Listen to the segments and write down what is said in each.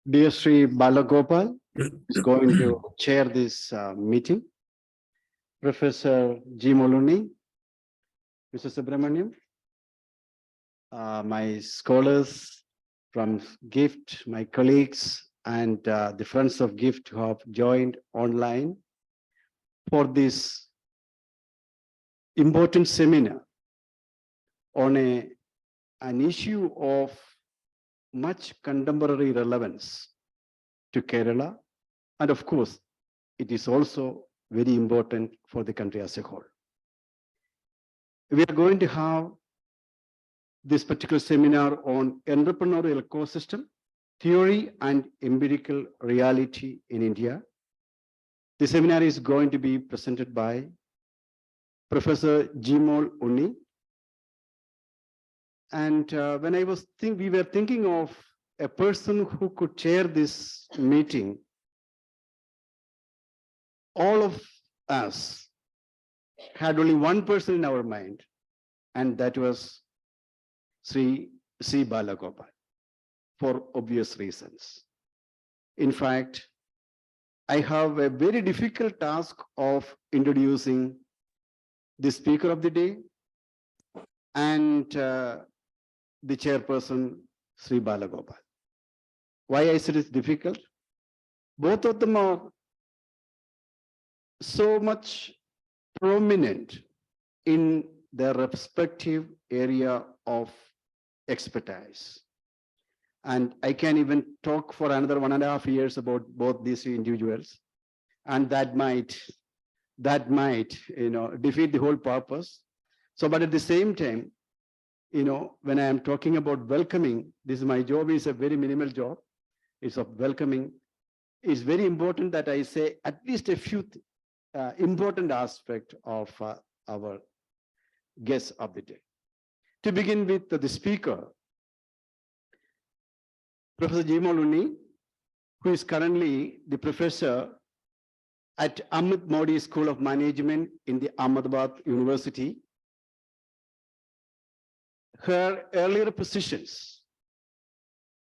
Dear Sri Balagopal is going to chair this meeting. Professor G. Moluni, Mr. Subramaniam, my scholars from GIFT, my colleagues, and the friends of GIFT who have joined online for this important seminar on an issue of much contemporary relevance to Kerala. And of course, it is also very important for the country as a whole. We are going to have this particular seminar on entrepreneurial ecosystem, theory and empirical reality in India. The seminar is going to be presented by Professor Jimol Unni. And when we were thinking of a person who could chair this meeting, all of us had only one person in our mind, and that was Sri Balagopal, for obvious reasons. In fact, I have a very difficult task of introducing the speaker of the day and the chairperson, Sri Balagopal. Why I said it's difficult? Both of them are so much prominent in their respective area of expertise. And I can even talk for another 1.5 years about both these individuals. And that might defeat the whole purpose. So, but at the same time, when I am talking about welcoming, my job is a very minimal job. It's of welcoming. It's very important that I say at least a few important aspects of our guest of the day. To begin with, the speaker, Professor Jimol Unni, who is currently the professor at Ahmed Modi School of Management in the Ahmedabad University. Her earlier positions,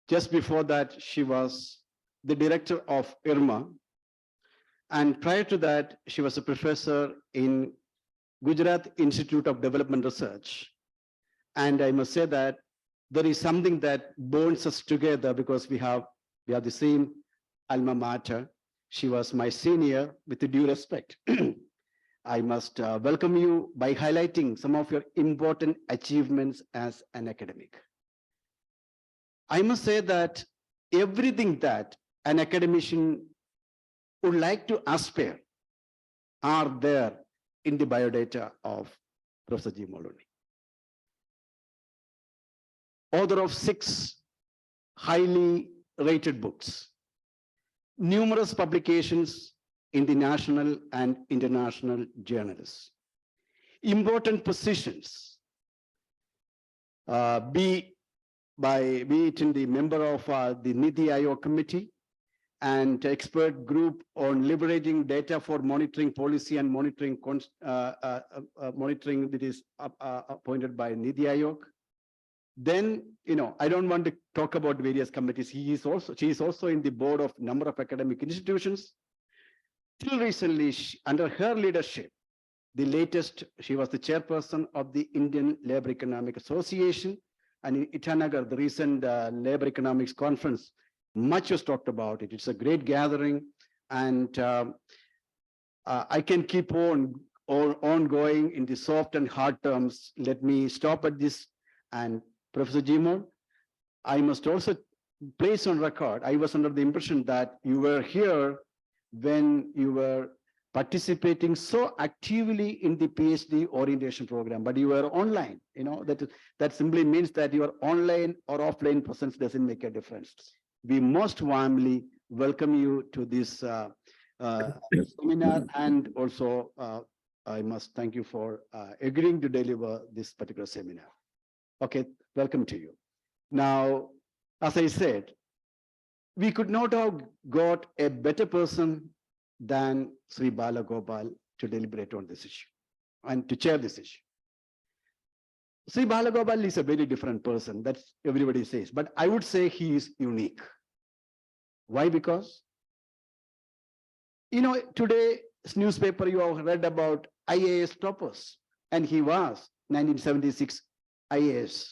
just before that, she was the director of IRMA. And prior to that, she was a professor in Gujarat Institute of Development Research. And I must say that there is something that bonds us together because we have the same alma mater. She was my senior, with due respect. I must welcome you by highlighting some of your important achievements as an academic. I must say that everything that an academician would like to aspire are there in the biodata of Professor Jimol Unni. Author of 6 highly rated books, numerous publications in the national and international journals, important positions, be it in the member of the Niti Aayog committee and expert group on liberating data for monitoring policy and monitoring that is appointed by Niti Aayog. Then, I don't want to talk about various committees. She is also in the board of number of academic institutions. Till recently, under her leadership, she was the chairperson of the Indian Labor Economic Association, and in Itanagar, the recent Labor Economics Conference, much was talked about it. It's a great gathering, and I can keep on going in the soft and hard terms. Let me stop at this. And Professor Jimol, I must also place on record, I was under the impression that you were here when you were participating so actively in the PhD orientation program, but you were online. That simply means that your online or offline presence doesn't make a difference. We most warmly welcome you to this seminar, and also I must thank you for agreeing to deliver this particular seminar. Okay, welcome to you. Now, as I said, we could not have got a better person than Sri Balagopal to deliberate on this issue and to chair this issue. Sri Balagopal is a very different person, that's everybody says, but I would say he is unique. Why? Because, today's newspaper, you have read about IAS toppers, and he was 1976 IAS.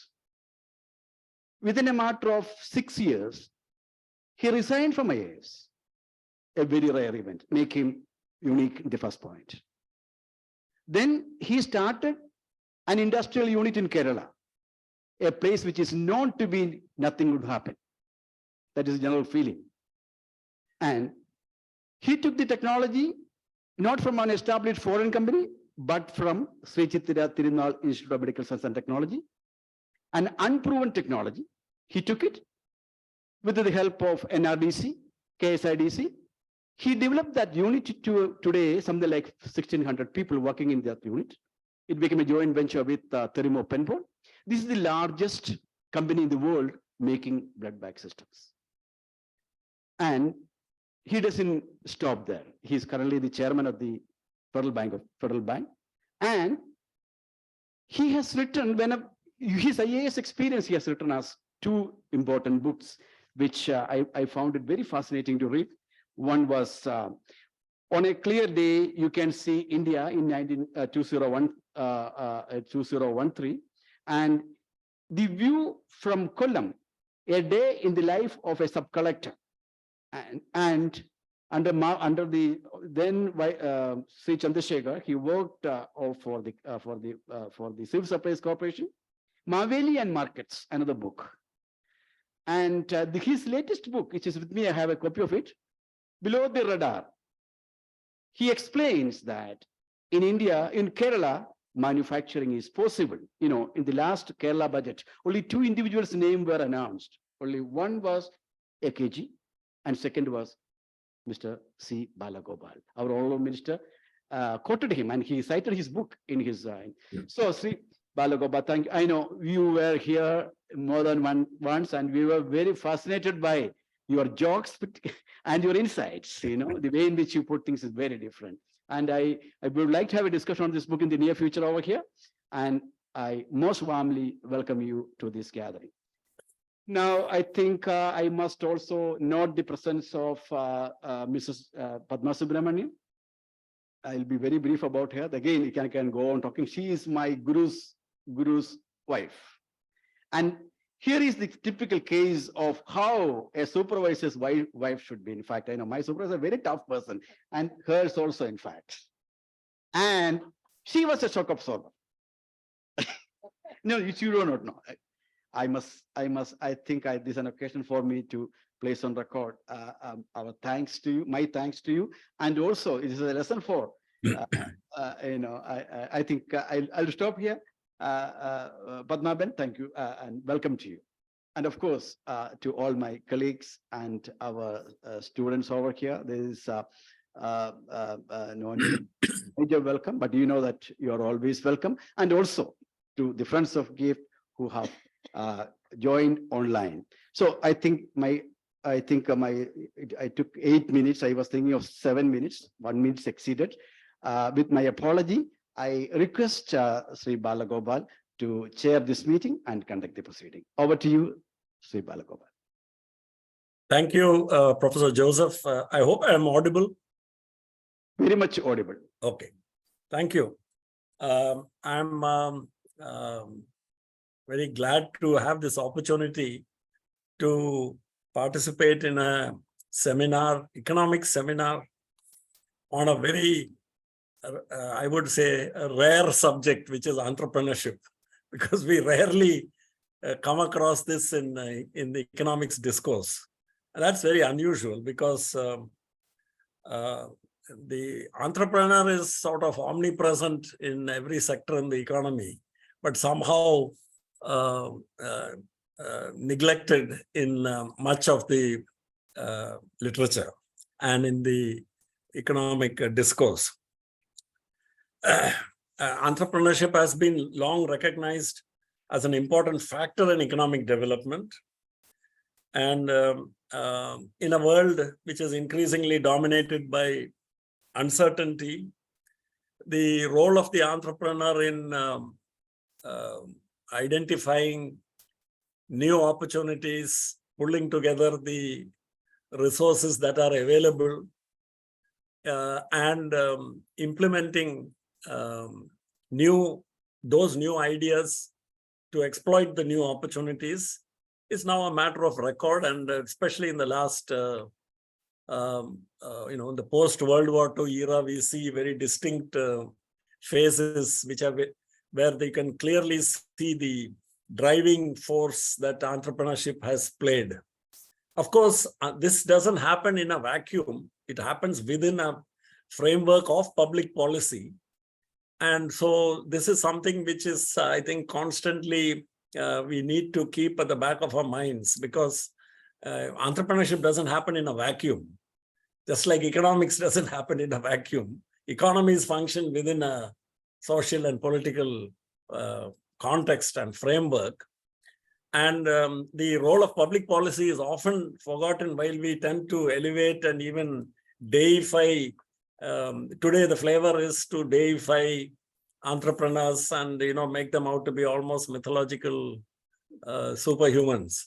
Within a matter of 6 years, he resigned from IAS, a very rare event, make him unique in the first point. Then he started an industrial unit in Kerala, a place which is known to be nothing would happen. That is the general feeling. And he took the technology not from an established foreign company, but from Sri Chitira Tirunal Institute of Medical Science and Technology, an unproven technology. He took it with the help of NRDC, KSIDC. He developed that unit to today, something like 1,600 people working in that unit. It became a joint venture with Thermo Penpon. This is the largest company in the world making blood bag systems. And he doesn't stop there. He's currently the chairman of the Federal Bank. And he has written, his IAS experience, he has written us 2 important books, which I found it very fascinating to read. One was On a Clear Day, You Can See India in 2013. And The View from Kollam, A Day in the Life of a Sub-Collector. And under the then Sri Chandrasekhar, he worked for the Civil Supplies Corporation. Maveli and Markets, another book. And his latest book, which is with me, I have a copy of it, Below the Radar. He explains that in India, in Kerala, manufacturing is possible. In the last Kerala budget, only 2 individuals' names were announced. Only one was AKG, and second was Mr. C. Balagopal. Our Honorable Minister quoted him, and he cited his book in his. So, Sri Balagopal, thank you. I know you were here more than once, and we were very fascinated by your jokes and your insights. The way in which you put things is very different. And I would like to have a discussion on this book in the near future over here. And I most warmly welcome you to this gathering. Now, I think I must also note the presence of Mrs. Padma Subramanian. I'll be very brief about her. Again, you can go on talking. She is my guru's wife. And here is the typical case of how a supervisor's wife should be. In fact, I know my supervisor is a very tough person, and hers also, in fact. And she was a shock absorber. No, you do not know. I think this is an occasion for me to place on record our thanks to you, my thanks to you, and also it is a lesson for. I think I'll stop here. Padma Ben, thank you and welcome to you, and of course to all my colleagues and our students over here. There is no major welcome, but you know that you are always welcome, and also to the friends of GIFT who have joined online. So I think I took 8 minutes. I was thinking of 7 minutes. 1 minute exceeded. With my apology, I request Sri Balagopal to chair this meeting and conduct the proceeding. Over to you, Sri Balagopal. Thank you, Professor Joseph. I hope I am audible. Very much audible. Okay. Thank you. I'm very glad to have this opportunity to participate in a seminar, economic seminar, on a very, I would say, a rare subject, which is entrepreneurship, because we rarely come across this in the economics discourse. And that's very unusual because the entrepreneur is sort of omnipresent in every sector in the economy, but somehow neglected in much of the literature and in the economic discourse. Entrepreneurship has been long recognized as an important factor in economic development. And in a world which is increasingly dominated by uncertainty, the role of the entrepreneur in identifying new opportunities, pulling together the resources that are available and implementing those new ideas to exploit the new opportunities is now a matter of record, and especially in the last in the post-World War II era, we see very distinct phases which are where they can clearly see the driving force that entrepreneurship has played. Of course, this doesn't happen in a vacuum. It happens within a framework of public policy. And so this is something which is, I think, constantly we need to keep at the back of our minds, because entrepreneurship doesn't happen in a vacuum. Just like economics doesn't happen in a vacuum. Economies function within a social and political context and framework. And the role of public policy is often forgotten while we tend to elevate and even deify. Today, the flavor is to deify entrepreneurs and make them out to be almost mythological superhumans.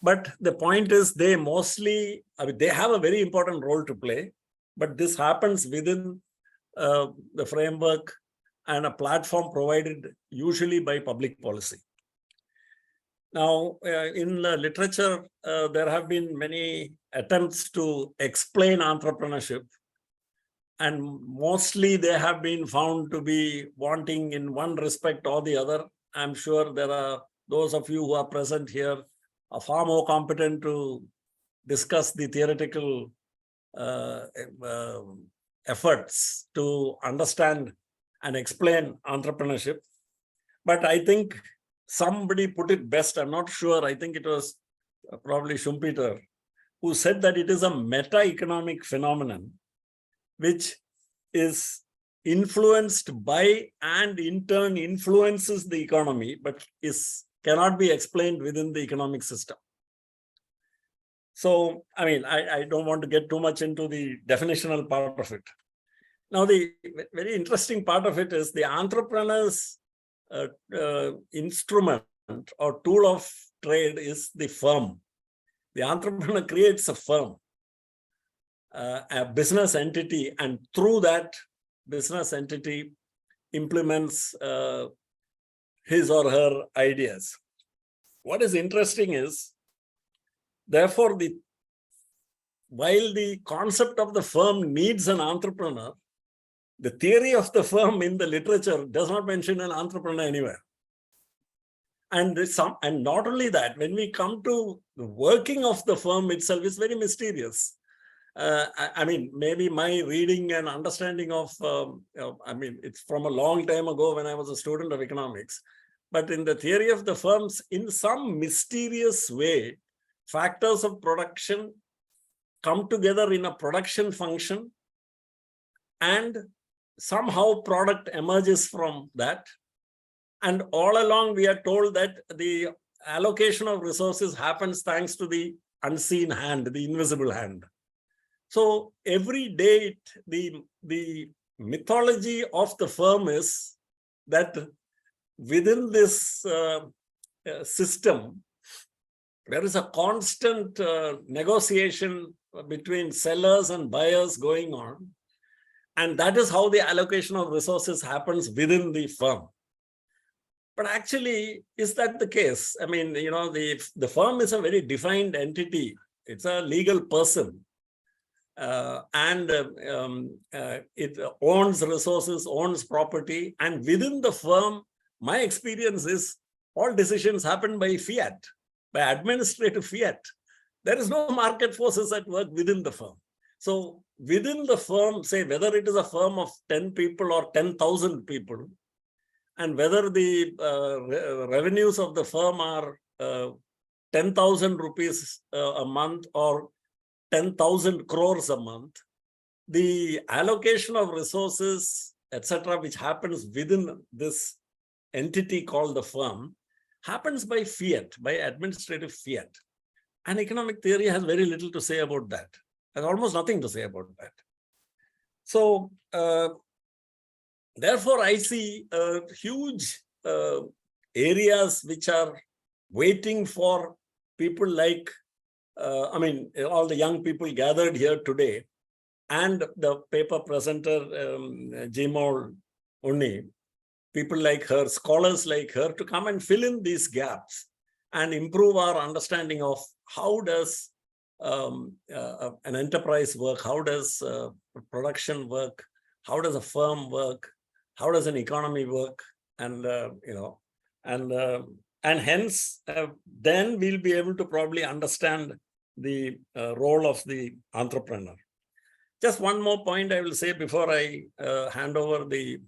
But the point is, they mostly, they have a very important role to play, but this happens within the framework and a platform provided usually by public policy. Now, in the literature, there have been many attempts to explain entrepreneurship, and mostly they have been found to be wanting in one respect or the other. I'm sure there are those of you who are present here are far more competent to discuss the theoretical efforts to understand and explain entrepreneurship. But I think somebody put it best. I'm not sure. I think it was probably Schumpeter who said that it is a meta-economic phenomenon which is influenced by and in turn influences the economy, but cannot be explained within the economic system. So, I don't want to get too much into the definitional part of it. Now, the very interesting part of it is the entrepreneur's instrument or tool of trade is the firm. The entrepreneur creates a firm, a business entity, and through that business entity implements his or her ideas. What is interesting is, therefore, while the concept of the firm needs an entrepreneur, the theory of the firm in the literature does not mention an entrepreneur anywhere. And not only that, when we come to the working of the firm itself, it's very mysterious. Maybe my reading and understanding of, it's from a long time ago when I was a student of economics. But in the theory of the firms, in some mysterious way, factors of production come together in a production function, and somehow product emerges from that. And all along, we are told that the allocation of resources happens thanks to the unseen hand, the invisible hand. So every day, the mythology of the firm is that within this system, there is a constant negotiation between sellers and buyers going on. And that is how the allocation of resources happens within the firm. But actually, is that the case? The firm is a very defined entity. It's a legal person. It owns resources, owns property. And within the firm, my experience is all decisions happen by fiat, by administrative fiat. There is no market forces at work within the firm. So within the firm, say whether it is a firm of 10 people or 10,000 people, and whether the revenues of the firm are 10,000 rupees a month or 10,000 crores a month, the allocation of resources, etc., which happens within this entity called the firm, happens by fiat, by administrative fiat. And economic theory has very little to say about that. Has almost nothing to say about that. So, therefore, I see huge areas which are waiting for people like I mean, all the young people gathered here today, and the paper presenter, Jimol Unni, people like her, scholars like her, to come and fill in these gaps and improve our understanding of how does an enterprise work, how does production work, how does a firm work, how does an economy work, and and hence then we'll be able to probably understand the role of the entrepreneur. Just one more point I will say before I hand over the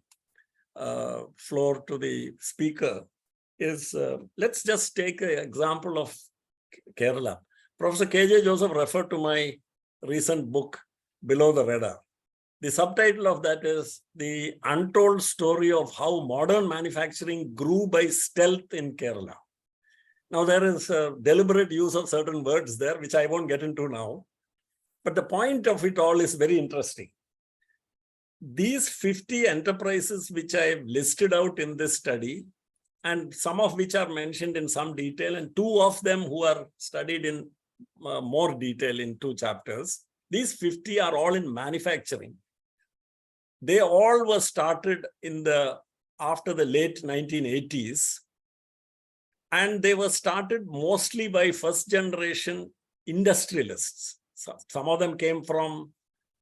floor to the speaker is, let's just take an example of Kerala. Professor K.J. Joseph referred to my recent book, Below the Radar. The subtitle of that is The Untold Story of How Modern Manufacturing Grew by Stealth in Kerala. Now, there is a deliberate use of certain words there, which I won't get into now. But the point of it all is very interesting. These 50 enterprises which I have listed out in this study, and some of which are mentioned in some detail, and two of them who are studied in more detail in 2 chapters, these 50 are all in manufacturing. They all were started after the late 1980s, and they were started mostly by first generation industrialists. So some of them came from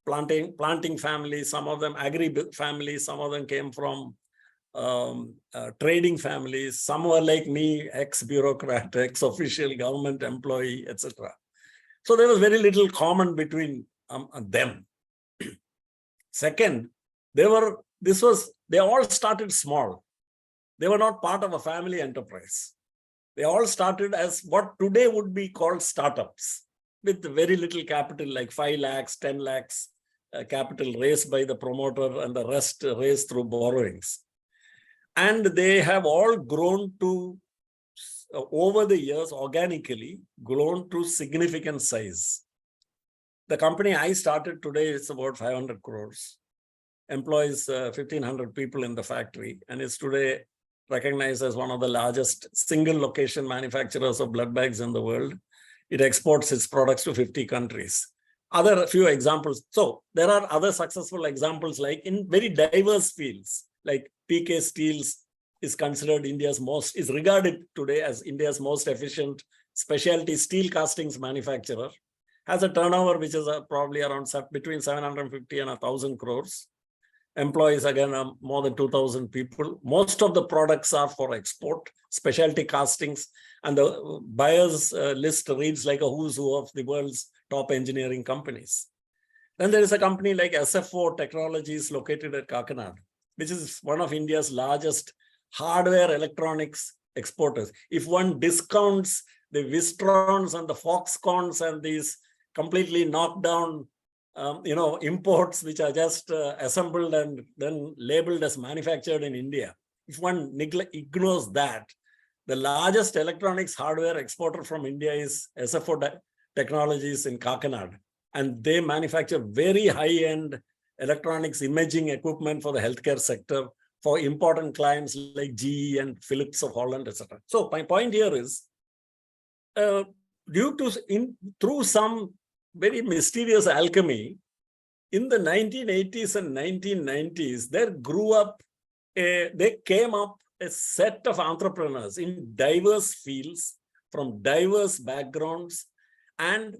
planting families, some of them agri families, some of them came from trading families, some were like me, ex-bureaucrat, ex-official government employee, etc. So there was very little common between them. Second, they all started small. They were not part of a family enterprise. They all started as what today would be called startups, with very little capital, like 5 lakhs, 10 lakhs capital raised by the promoter and the rest raised through borrowings. And they have all grown to, over the years, organically grown to significant size. The company I started today is about 500 crores, employs 1,500 people in the factory, and is today recognized as one of the largest single location manufacturers of blood bags in the world. It exports its products to 50 countries. Other few examples. So there are other successful examples, like in very diverse fields, like PK Steels is regarded today as India's most efficient specialty steel castings manufacturer, has a turnover which is probably around between 750 and 1,000 crores. Employs again more than 2,000 people. Most of the products are for export, specialty castings, and the buyers list reads like a who's who of the world's top engineering companies. Then there is a company like SF4 Technologies located at Kakinada, which is one of India's largest hardware electronics exporters. If one discounts the Wistrons and the Foxcons and these completely knocked down imports which are just assembled and then labeled as manufactured in India, if one ignores that, the largest electronics hardware exporter from India is SF4 Technologies in Kakinada. And they manufacture very high-end electronics imaging equipment for the healthcare sector for important clients like GE and Philips of Holland, etc. So my point here is, through some very mysterious alchemy, in the 1980s and 1990s, they came up a set of entrepreneurs in diverse fields, from diverse backgrounds, and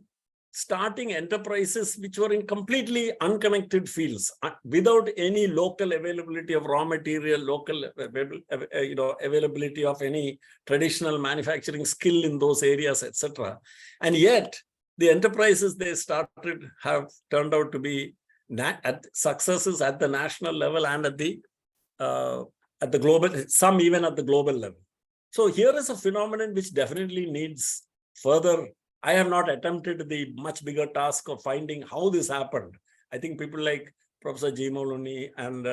starting enterprises which were in completely unconnected fields, without any local availability of raw material, local availability of any traditional manufacturing skill in those areas, etc. And yet, the enterprises they started have turned out to be successes at the national level and at the global, some even at the global level. So here is a phenomenon which definitely needs further. I have not attempted the much bigger task of finding how this happened. I think people like Professor G. Moluni and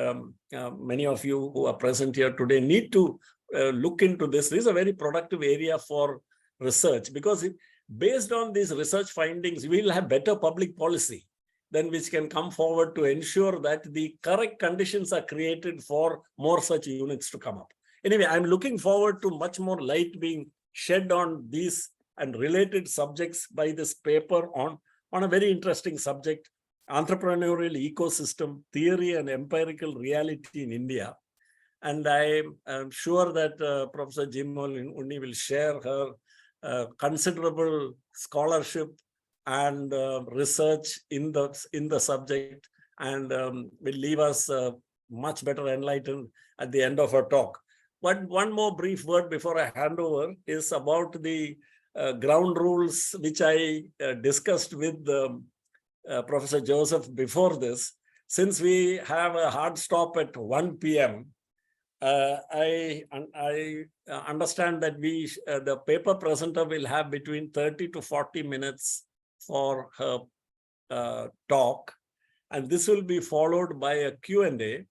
many of you who are present here today need to look into this. This is a very productive area for research, because based on these research findings, we will have better public policy then which can come forward to ensure that the correct conditions are created for more such units to come up. Anyway, I'm looking forward to much more light being shed on these and related subjects by this paper on a very interesting subject, entrepreneurial ecosystem, theory and empirical reality in India. And I am sure that Professor Jimol Unni will share her considerable scholarship and research in the subject, and will leave us much better enlightened at the end of her talk. But one more brief word before I hand over is about the ground rules, which I discussed with Professor Joseph before this. Since we have a hard stop at 1 p.m., I understand that the paper presenter will have between 30 to 40 minutes for her talk, and this will be followed by a Q&A.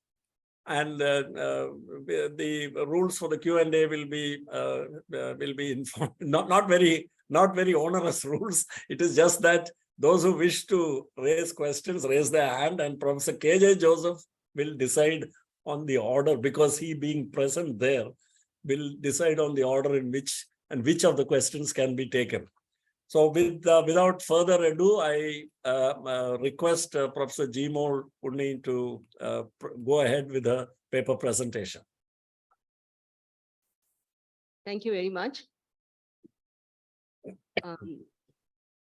And the rules for the Q&A will be informed. Not very onerous rules. It is just that those who wish to raise questions raise their hand, and Professor K.J. Joseph will decide on the order, because he being present there will decide on the order in which of the questions can be taken. So without further ado, I request Professor Jimol Unni to go ahead with the paper presentation. Thank you very much.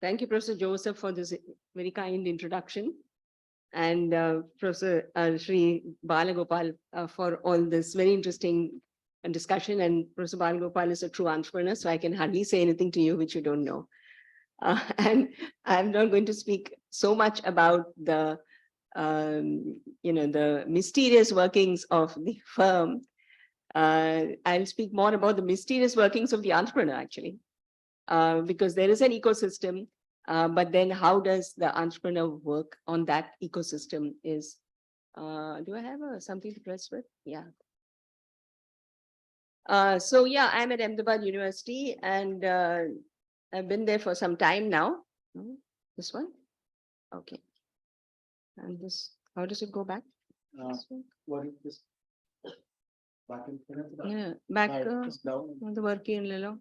Thank you, Professor Joseph, for this very kind introduction, and Professor Sri Balagopal for all this very interesting discussion. And Professor Balagopal is a true entrepreneur, so I can hardly say anything to you which you don't know. And I'm not going to speak so much about the the mysterious workings of the firm. I'll speak more about the mysterious workings of the entrepreneur, actually, because there is an ecosystem, but then how does the entrepreneur work on that ecosystem is, do I have something to press with? Yeah. So yeah, I'm at Ahmedabad University, and I've been there for some time now. This one? Okay. And this, how does it go back? What is this? Back in front of the Yeah, back just down. on the working Lilo.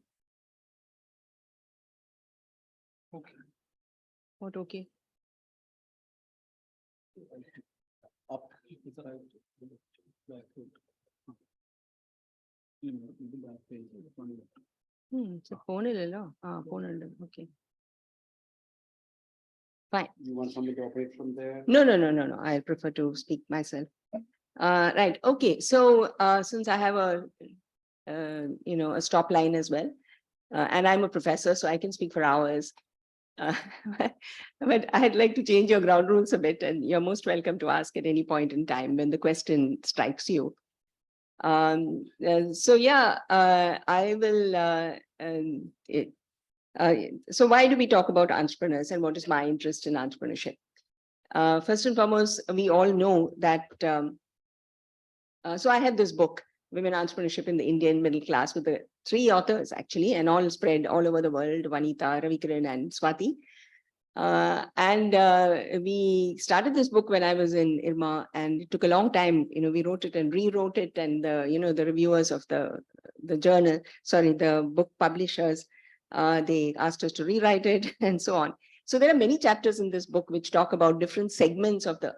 Okay. What okay? Up. Is the right back. Back page. It's a phone Lilo. Phone. Okay. Fine. You want somebody to operate from there? No. I prefer to speak myself. Right. Okay. So since I have a stop line as well, and I'm a professor, so I can speak for hours. But I'd like to change your ground rules a bit, and you're most welcome to ask at any point in time when the question strikes you. So yeah, I will. So why do we talk about entrepreneurs, and what is my interest in entrepreneurship? First and foremost, we all know that. So I have this book, Women Entrepreneurship in the Indian Middle Class, with the 3 authors actually, and all spread all over the world: Vanita, Ravikiran, and Swati. We started this book when I was in IRMA, and it took a long time. We wrote it and rewrote it, and the reviewers of the journal, the book publishers, they asked us to rewrite it and so on. So there are many chapters in this book which talk about different segments of the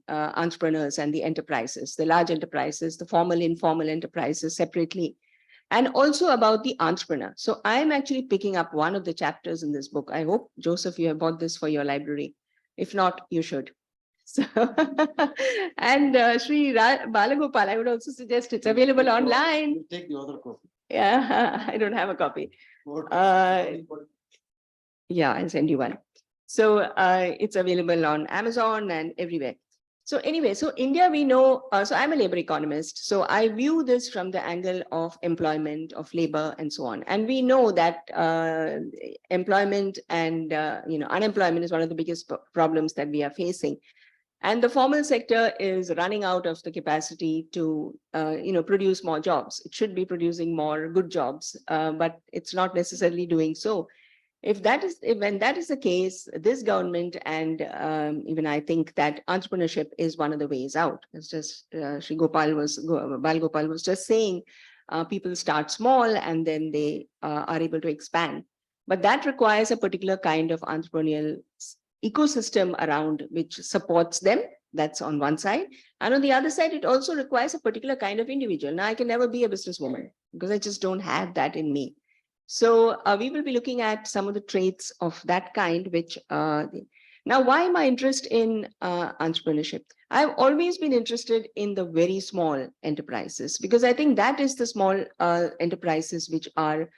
entrepreneurs and the enterprises, the large enterprises, the formal, informal enterprises separately, and also about the entrepreneur. So I'm actually picking up one of the chapters in this book. I hope, Joseph, you have bought this for your library. If not, you should. So, and Sri Balagopal, I would also suggest it's available online. You take the other copy. Yeah, I don't have a copy. Yeah, I'll send you one. So it's available on Amazon and everywhere. So anyway, so India, we know, so I'm a labor economist. So I view this from the angle of employment, of labor, and so on. And we know that employment and unemployment is one of the biggest problems that we are facing. And the formal sector is running out of the capacity to, produce more jobs. It should be producing more good jobs, but it's not necessarily doing so. When that is the case, this government and even I think that entrepreneurship is one of the ways out. It's just Sri Balagopal was just saying, People start small and then they are able to expand. But that requires a particular kind of entrepreneurial ecosystem around which supports them. That's on one side. And on the other side, it also requires a particular kind of individual. Now, I can never be a businesswoman because I just don't have that in me. So we will be looking at some of the traits of that kind, which now, why my interest in entrepreneurship? I've always been interested in the very small enterprises because I think that is the small enterprises which are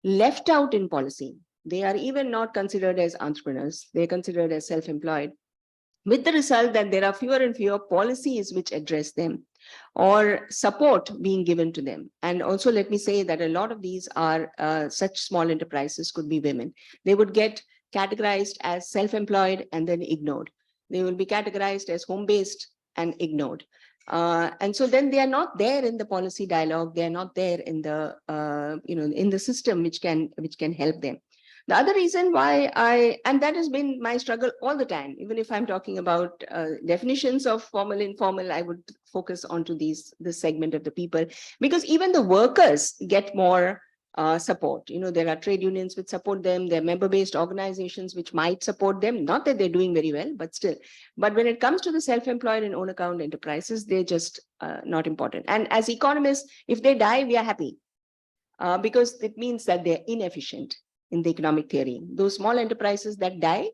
left out in policy. They are even not considered as entrepreneurs. They're considered as self-employed, with the result that there are fewer and fewer policies which address them or support being given to them. And also, let me say that a lot of these are such small enterprises could be women. They would get categorized as self-employed and then ignored. They will be categorized as home-based and ignored. And so then they are not there in the policy dialogue. They are not there in the in the system which can help them. The other reason why and that has been my struggle all the time, even if I'm talking about definitions of formal, informal, I would focus onto this segment of the people, because even the workers get more support. There are trade unions which support them. There are member-based organizations which might support them. Not that they're doing very well, but still. But when it comes to the self-employed and own account enterprises, they're just not important. And as economists, if they die, we are happy because it means that they're inefficient in the economic theory. Those small enterprises that die,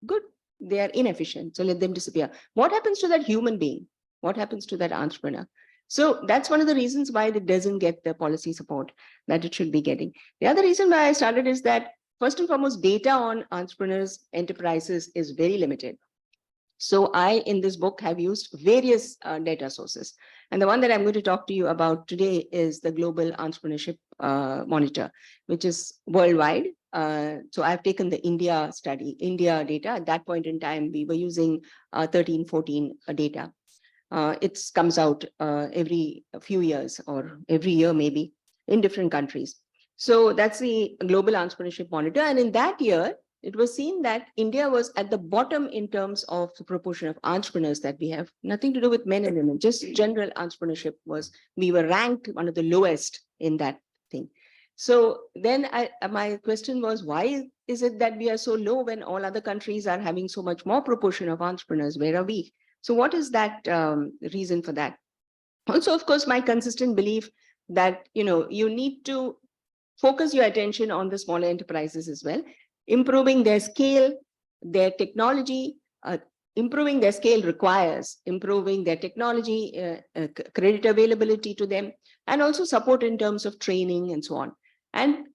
good, they are inefficient. So let them disappear. What happens to that human being? What happens to that entrepreneur? So that's one of the reasons why it doesn't get the policy support that it should be getting. The other reason why I started is that, first and foremost, data on entrepreneurs' enterprises is very limited. So I, in this book, have used various data sources. And the one that I'm going to talk to you about today is the Global Entrepreneurship Monitor, which is worldwide. So I've taken the India India data. At that point in time, we were using 13, 14 data. It comes out every few years or every year, maybe, in different countries. So that's the Global Entrepreneurship Monitor. And in that year, it was seen that India was at the bottom in terms of the proportion of entrepreneurs that we have. Nothing to do with men and women, just general entrepreneurship we were ranked one of the lowest in that thing. So then my question was, why is it that we are so low when all other countries are having so much more proportion of entrepreneurs? Where are we? So what is that reason for that? Also, of course, my consistent belief that, you need to focus your attention on the smaller enterprises as well, improving their scale, their technology. Improving their scale requires improving their technology, credit availability to them, and also support in terms of training and so on. And,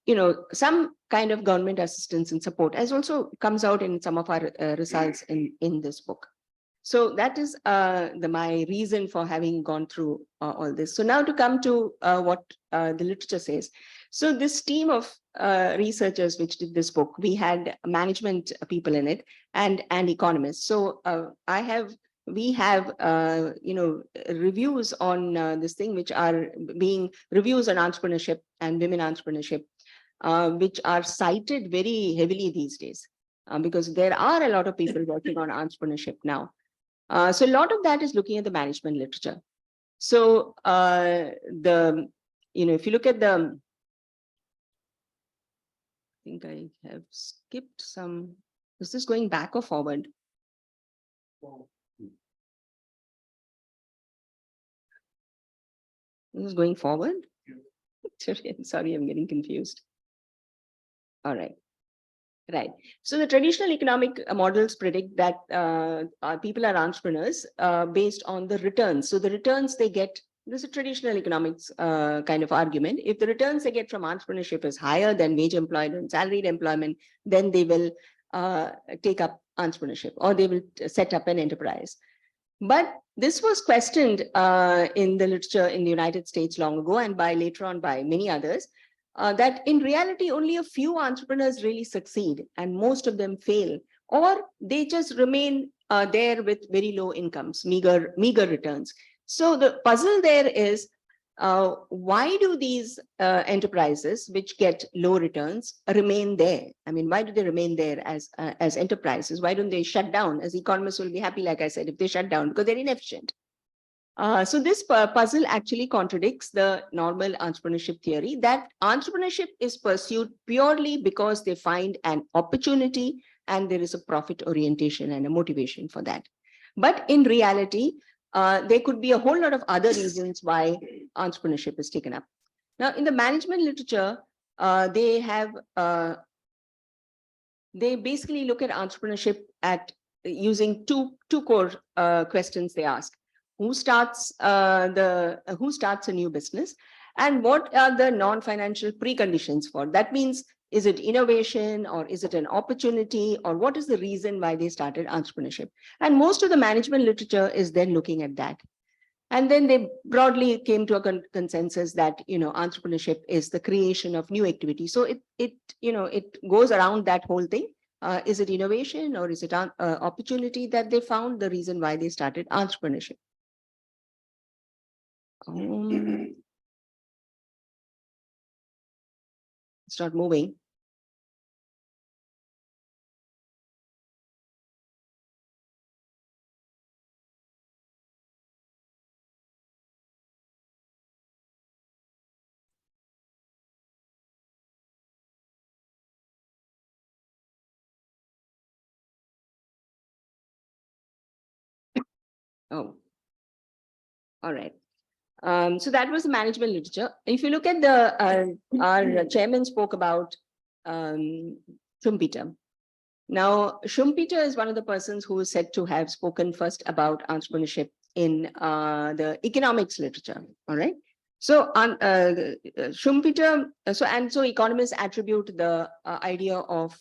some kind of government assistance and support as also comes out in some of our results in this book. So that is my reason for having gone through all this. So now to come to what the literature says. So this team of researchers which did this book, we had management people in it and economists. So we have reviews on this thing, which are being reviews on entrepreneurship and women entrepreneurship, which are cited very heavily these days because there are a lot of people working on entrepreneurship now. So a lot of that is looking at the management literature. So if you look at the, I think I have skipped some. Is this going back or forward? This is going forward? Yeah. Sorry, I'm getting confused. All right. Right. So the traditional economic models predict that people are entrepreneurs based on the returns. So the returns they get, this is a traditional economics kind of argument. If the returns they get from entrepreneurship is higher than wage employment and salaried employment, then they will take up entrepreneurship or they will set up an enterprise. But this was questioned in the literature in the United States long ago and later on by many others. That in reality, only a few entrepreneurs really succeed and most of them fail, or they just remain there with very low incomes, meager returns. So the puzzle there is, why do these enterprises which get low returns remain there? I mean, why do they remain there as enterprises? Why don't they shut down? As economists will be happy, like I said, if they shut down, because they're inefficient. So this puzzle actually contradicts the normal entrepreneurship theory that entrepreneurship is pursued purely because they find an opportunity and there is a profit orientation and a motivation for that. But in reality, there could be a whole lot of other reasons why entrepreneurship is taken up. Now, in the management literature, they basically look at entrepreneurship at using two core questions they ask. Who starts a new business, and what are the non-financial preconditions for? That means, is it innovation or is it an opportunity, or what is the reason why they started entrepreneurship? And most of the management literature is then looking at that. And then they broadly came to a consensus that, entrepreneurship is the creation of new activity. So it goes around that whole thing. Is it innovation or is it an opportunity that they found the reason why they started entrepreneurship? It's not moving. Oh, all right. So that was the management literature. If you look at our chairman spoke about Schumpeter. Now, Schumpeter is one of the persons who is said to have spoken first about entrepreneurship in the economics literature. All right. So Schumpeter, so economists attribute the idea of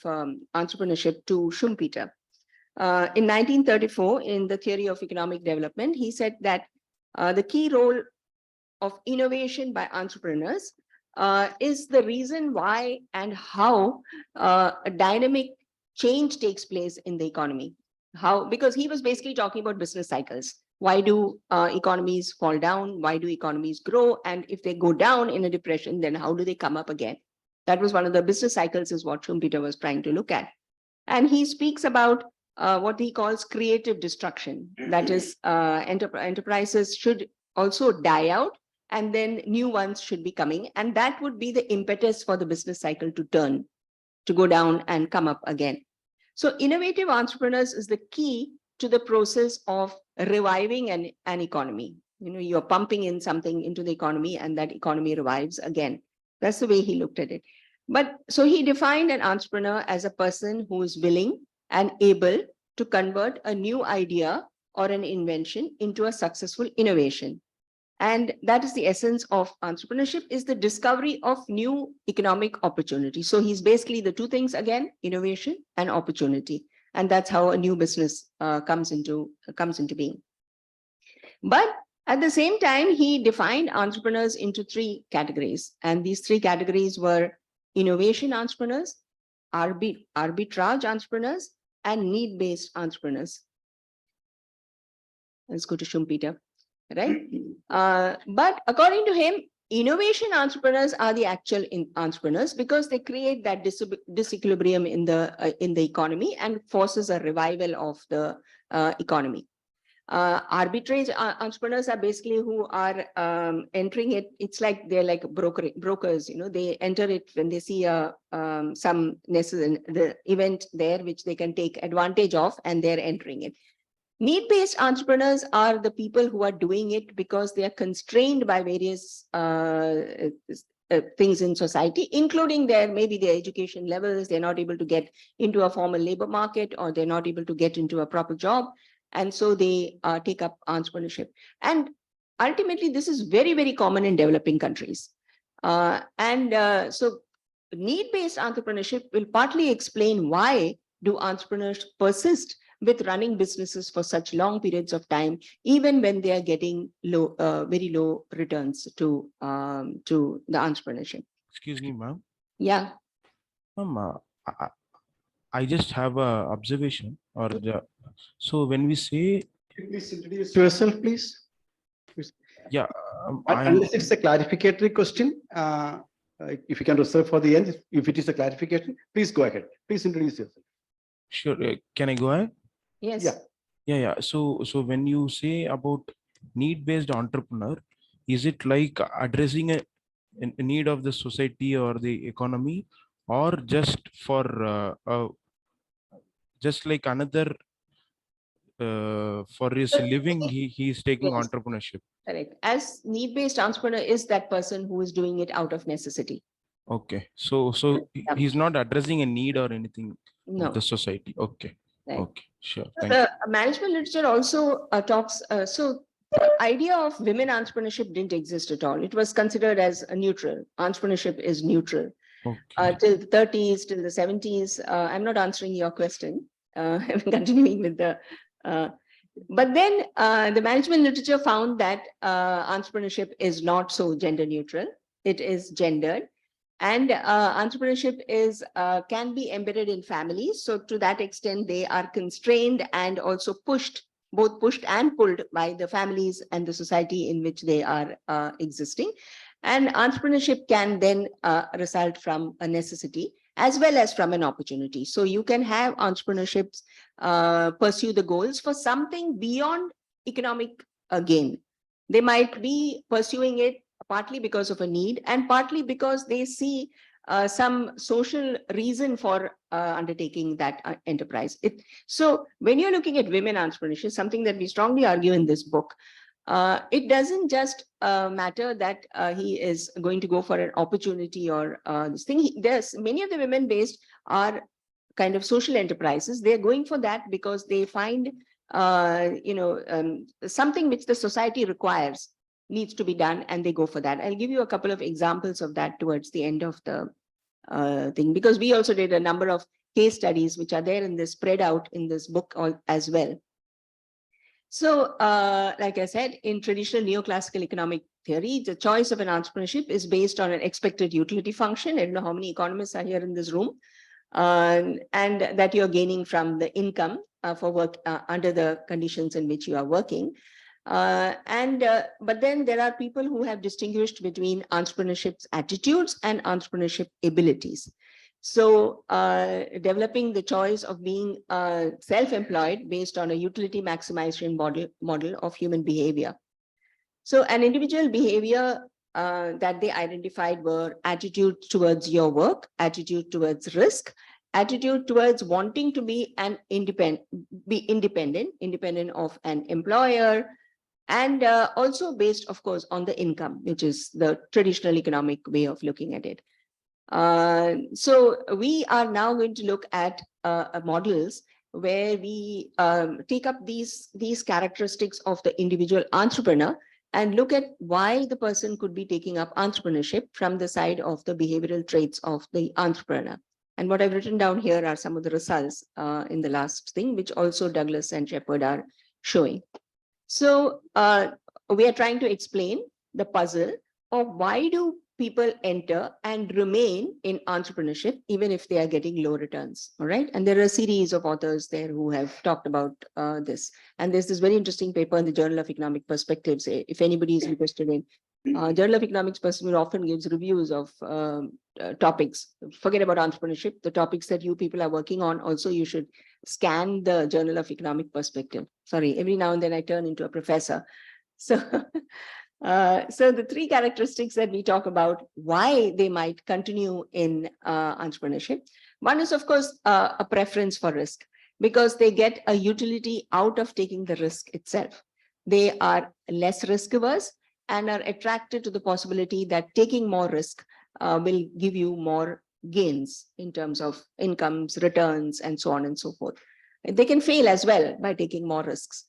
entrepreneurship to Schumpeter. In 1934, in the Theory of Economic Development, he said that the key role of innovation by entrepreneurs is the reason why and how a dynamic change takes place in the economy. Because he was basically talking about business cycles. Why do economies fall down? Why do economies grow? And if they go down in a depression, then how do they come up again? That was one of the business cycles is what Schumpeter was trying to look at. And he speaks about what he calls creative destruction. That is, enterprises should also die out and then new ones should be coming. And that would be the impetus for the business cycle to turn, to go down and come up again. So innovative entrepreneurs is the key to the process of reviving an economy. You're pumping in something into the economy and that economy revives again. That's the way he looked at it. But so he defined an entrepreneur as a person who is willing and able to convert a new idea or an invention into a successful innovation. And that is the essence of entrepreneurship, is the discovery of new economic opportunity. So he's basically the two things again, innovation and opportunity. And that's how a new business comes into being. But at the same time, he defined entrepreneurs into three categories. And these three categories were innovation entrepreneurs, arbitrage entrepreneurs, and need-based entrepreneurs. Let's go to Schumpeter, right? But according to him, innovation entrepreneurs are the actual entrepreneurs because they create that disequilibrium in the economy and forces a revival of the economy. Arbitrage entrepreneurs are basically who are entering it. It's like they're like brokers. They enter it when they see the event there which they can take advantage of, and they're entering it. Need-based entrepreneurs are the people who are doing it because they are constrained by various things in society, including maybe their education levels. They're not able to get into a formal labor market, or they're not able to get into a proper job. And so they take up entrepreneurship. And ultimately, this is very, very common in developing countries. So need-based entrepreneurship will partly explain why do entrepreneurs persist with running businesses for such long periods of time, even when they are getting very low returns to the entrepreneurship. Excuse me, ma'am. Yeah. Ma'am, I just have a observation. So when we say, Please introduce yourself, please. yeah, Unless it's a clarificatory question, if you can reserve for the end, if it is a clarification, please go ahead. Please introduce yourself. Sure. Can I go ahead? Yes. Yeah. Yeah. So when you say about need-based entrepreneur, is it like addressing a need of the society or the economy, or just for just like another for his living, he is taking Yes. entrepreneurship? Correct. As need-based entrepreneur is that person who is doing it out of necessity. Okay, so he's not addressing a need or anything of the No. society. Okay, Right. okay, sure. Thank The management literature also talks, so the idea of women entrepreneurship didn't exist at all. It was considered as a neutral. Entrepreneurship is neutral. you. Okay. Till the 30s, till the 70s. I'm not answering your question. I'm continuing with the, but then the management literature found that entrepreneurship is not so gender neutral. It is gendered. And entrepreneurship is can be embedded in families. So to that extent, they are constrained and also pushed, both pushed and pulled by the families and the society in which they are existing. And entrepreneurship can then result from a necessity as well as from an opportunity. So you can have entrepreneurships pursue the goals for something beyond economic gain. They might be pursuing it partly because of a need and partly because they see some social reason for undertaking that enterprise. So when you're looking at women entrepreneurship, something that we strongly argue in this book, it doesn't just matter that he is going to go for an opportunity or this thing. There's many of the women-based are kind of social enterprises. They're going for that because they find something which the society requires needs to be done, and they go for that. I'll give you a couple of examples of that towards the end of the thing, because we also did a number of case studies which are there in this, spread out in this book as well. So, like I said, in traditional neoclassical economic theory, the choice of an entrepreneurship is based on an expected utility function. I don't know how many economists are here in this room, and that you're gaining from the income for work under the conditions in which you are working. But then there are people who have distinguished between entrepreneurship's attitudes and entrepreneurship abilities. So developing the choice of being self-employed based on a utility maximization model of human behavior. So an individual behavior that they identified were attitude towards your work, attitude towards risk, attitude towards wanting to be independent of an employer, and also based, of course, on the income, which is the traditional economic way of looking at it. So we are now going to look at models where we take up these characteristics of the individual entrepreneur and look at why the person could be taking up entrepreneurship from the side of the behavioral traits of the entrepreneur. And what I've written down here are some of the results in the last thing, which also Douglas and Shepard are showing. So we are trying to explain the puzzle of why do people enter and remain in entrepreneurship, even if they are getting low returns. All right. And there are a series of authors there who have talked about this. And there's this very interesting paper in the Journal of Economic Perspectives. If anybody is interested in Journal of Economics Perspectives often gives reviews of topics. Forget about entrepreneurship. The topics that you people are working on, also you should scan the Journal of Economic Perspective. Sorry, every now and then I turn into a professor. So, so the three characteristics that we talk about why they might continue in entrepreneurship. One is, of course, a preference for risk, because they get a utility out of taking the risk itself. They are less risk averse and are attracted to the possibility that taking more risk will give you more gains in terms of incomes, returns, and so on and so forth. They can fail as well by taking more risks.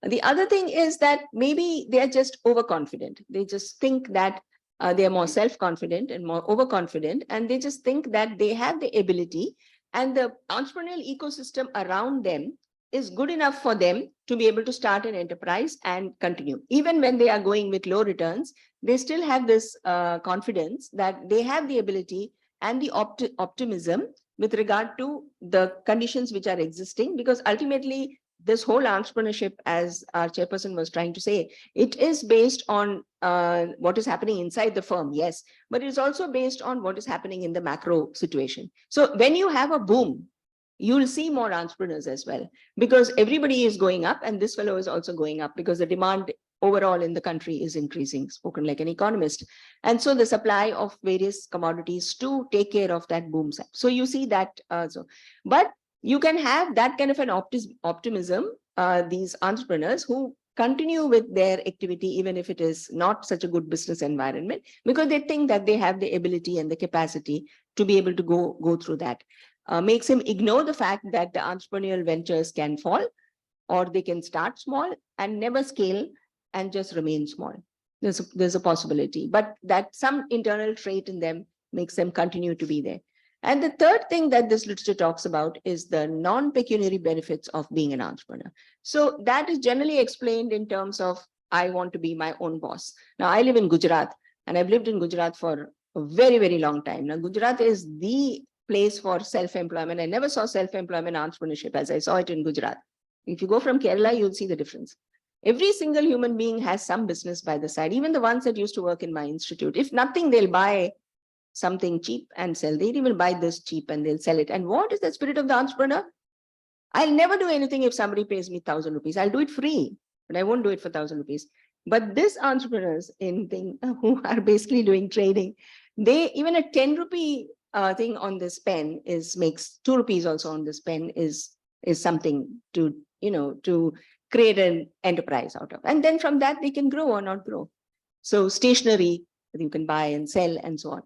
The other thing is that maybe they're just overconfident. They just think that they're more self-confident and more overconfident, and they just think that they have the ability and the entrepreneurial ecosystem around them is good enough for them to be able to start an enterprise and continue. Even when they are going with low returns, they still have this confidence that they have the ability and the optimism with regard to the conditions which are existing, because ultimately this whole entrepreneurship, as our chairperson was trying to say, it is based on what is happening inside the firm, yes, but it is also based on what is happening in the macro situation. So when you have a boom, you'll see more entrepreneurs as well, because everybody is going up and this fellow is also going up because the demand overall in the country is increasing, spoken like an economist. And so the supply of various commodities to take care of that booms up. So you see that, but you can have that kind of an optimism, these entrepreneurs who continue with their activity, even if it is not such a good business environment, because they think that they have the ability and the capacity to be able to go through that. Makes him ignore the fact that the entrepreneurial ventures can fall, or they can start small and never scale and just remain small. There's a possibility, but that some internal trait in them makes them continue to be there. And the third thing that this literature talks about is the non-pecuniary benefits of being an entrepreneur. So that is generally explained in terms of, I want to be my own boss. Now, I live in Gujarat, and I've lived in Gujarat for a very, very long time. Now, Gujarat is the place for self-employment. I never saw self-employment entrepreneurship as I saw it in Gujarat. If you go from Kerala, you'll see the difference. Every single human being has some business by the side, even the ones that used to work in my institute. If nothing, they'll buy something cheap and sell. They will buy this cheap and they'll sell it. And what is the spirit of the entrepreneur? I'll never do anything if somebody pays me 1,000 rupees. I'll do it free, but I won't do it for 1,000 rupees. But these entrepreneurs who are basically doing trading, they, even a 10 rupee thing on this pen makes 2 rupees also on this pen is something to, to create an enterprise out of. And then from that, they can grow or not grow. So stationery, you can buy and sell and so on.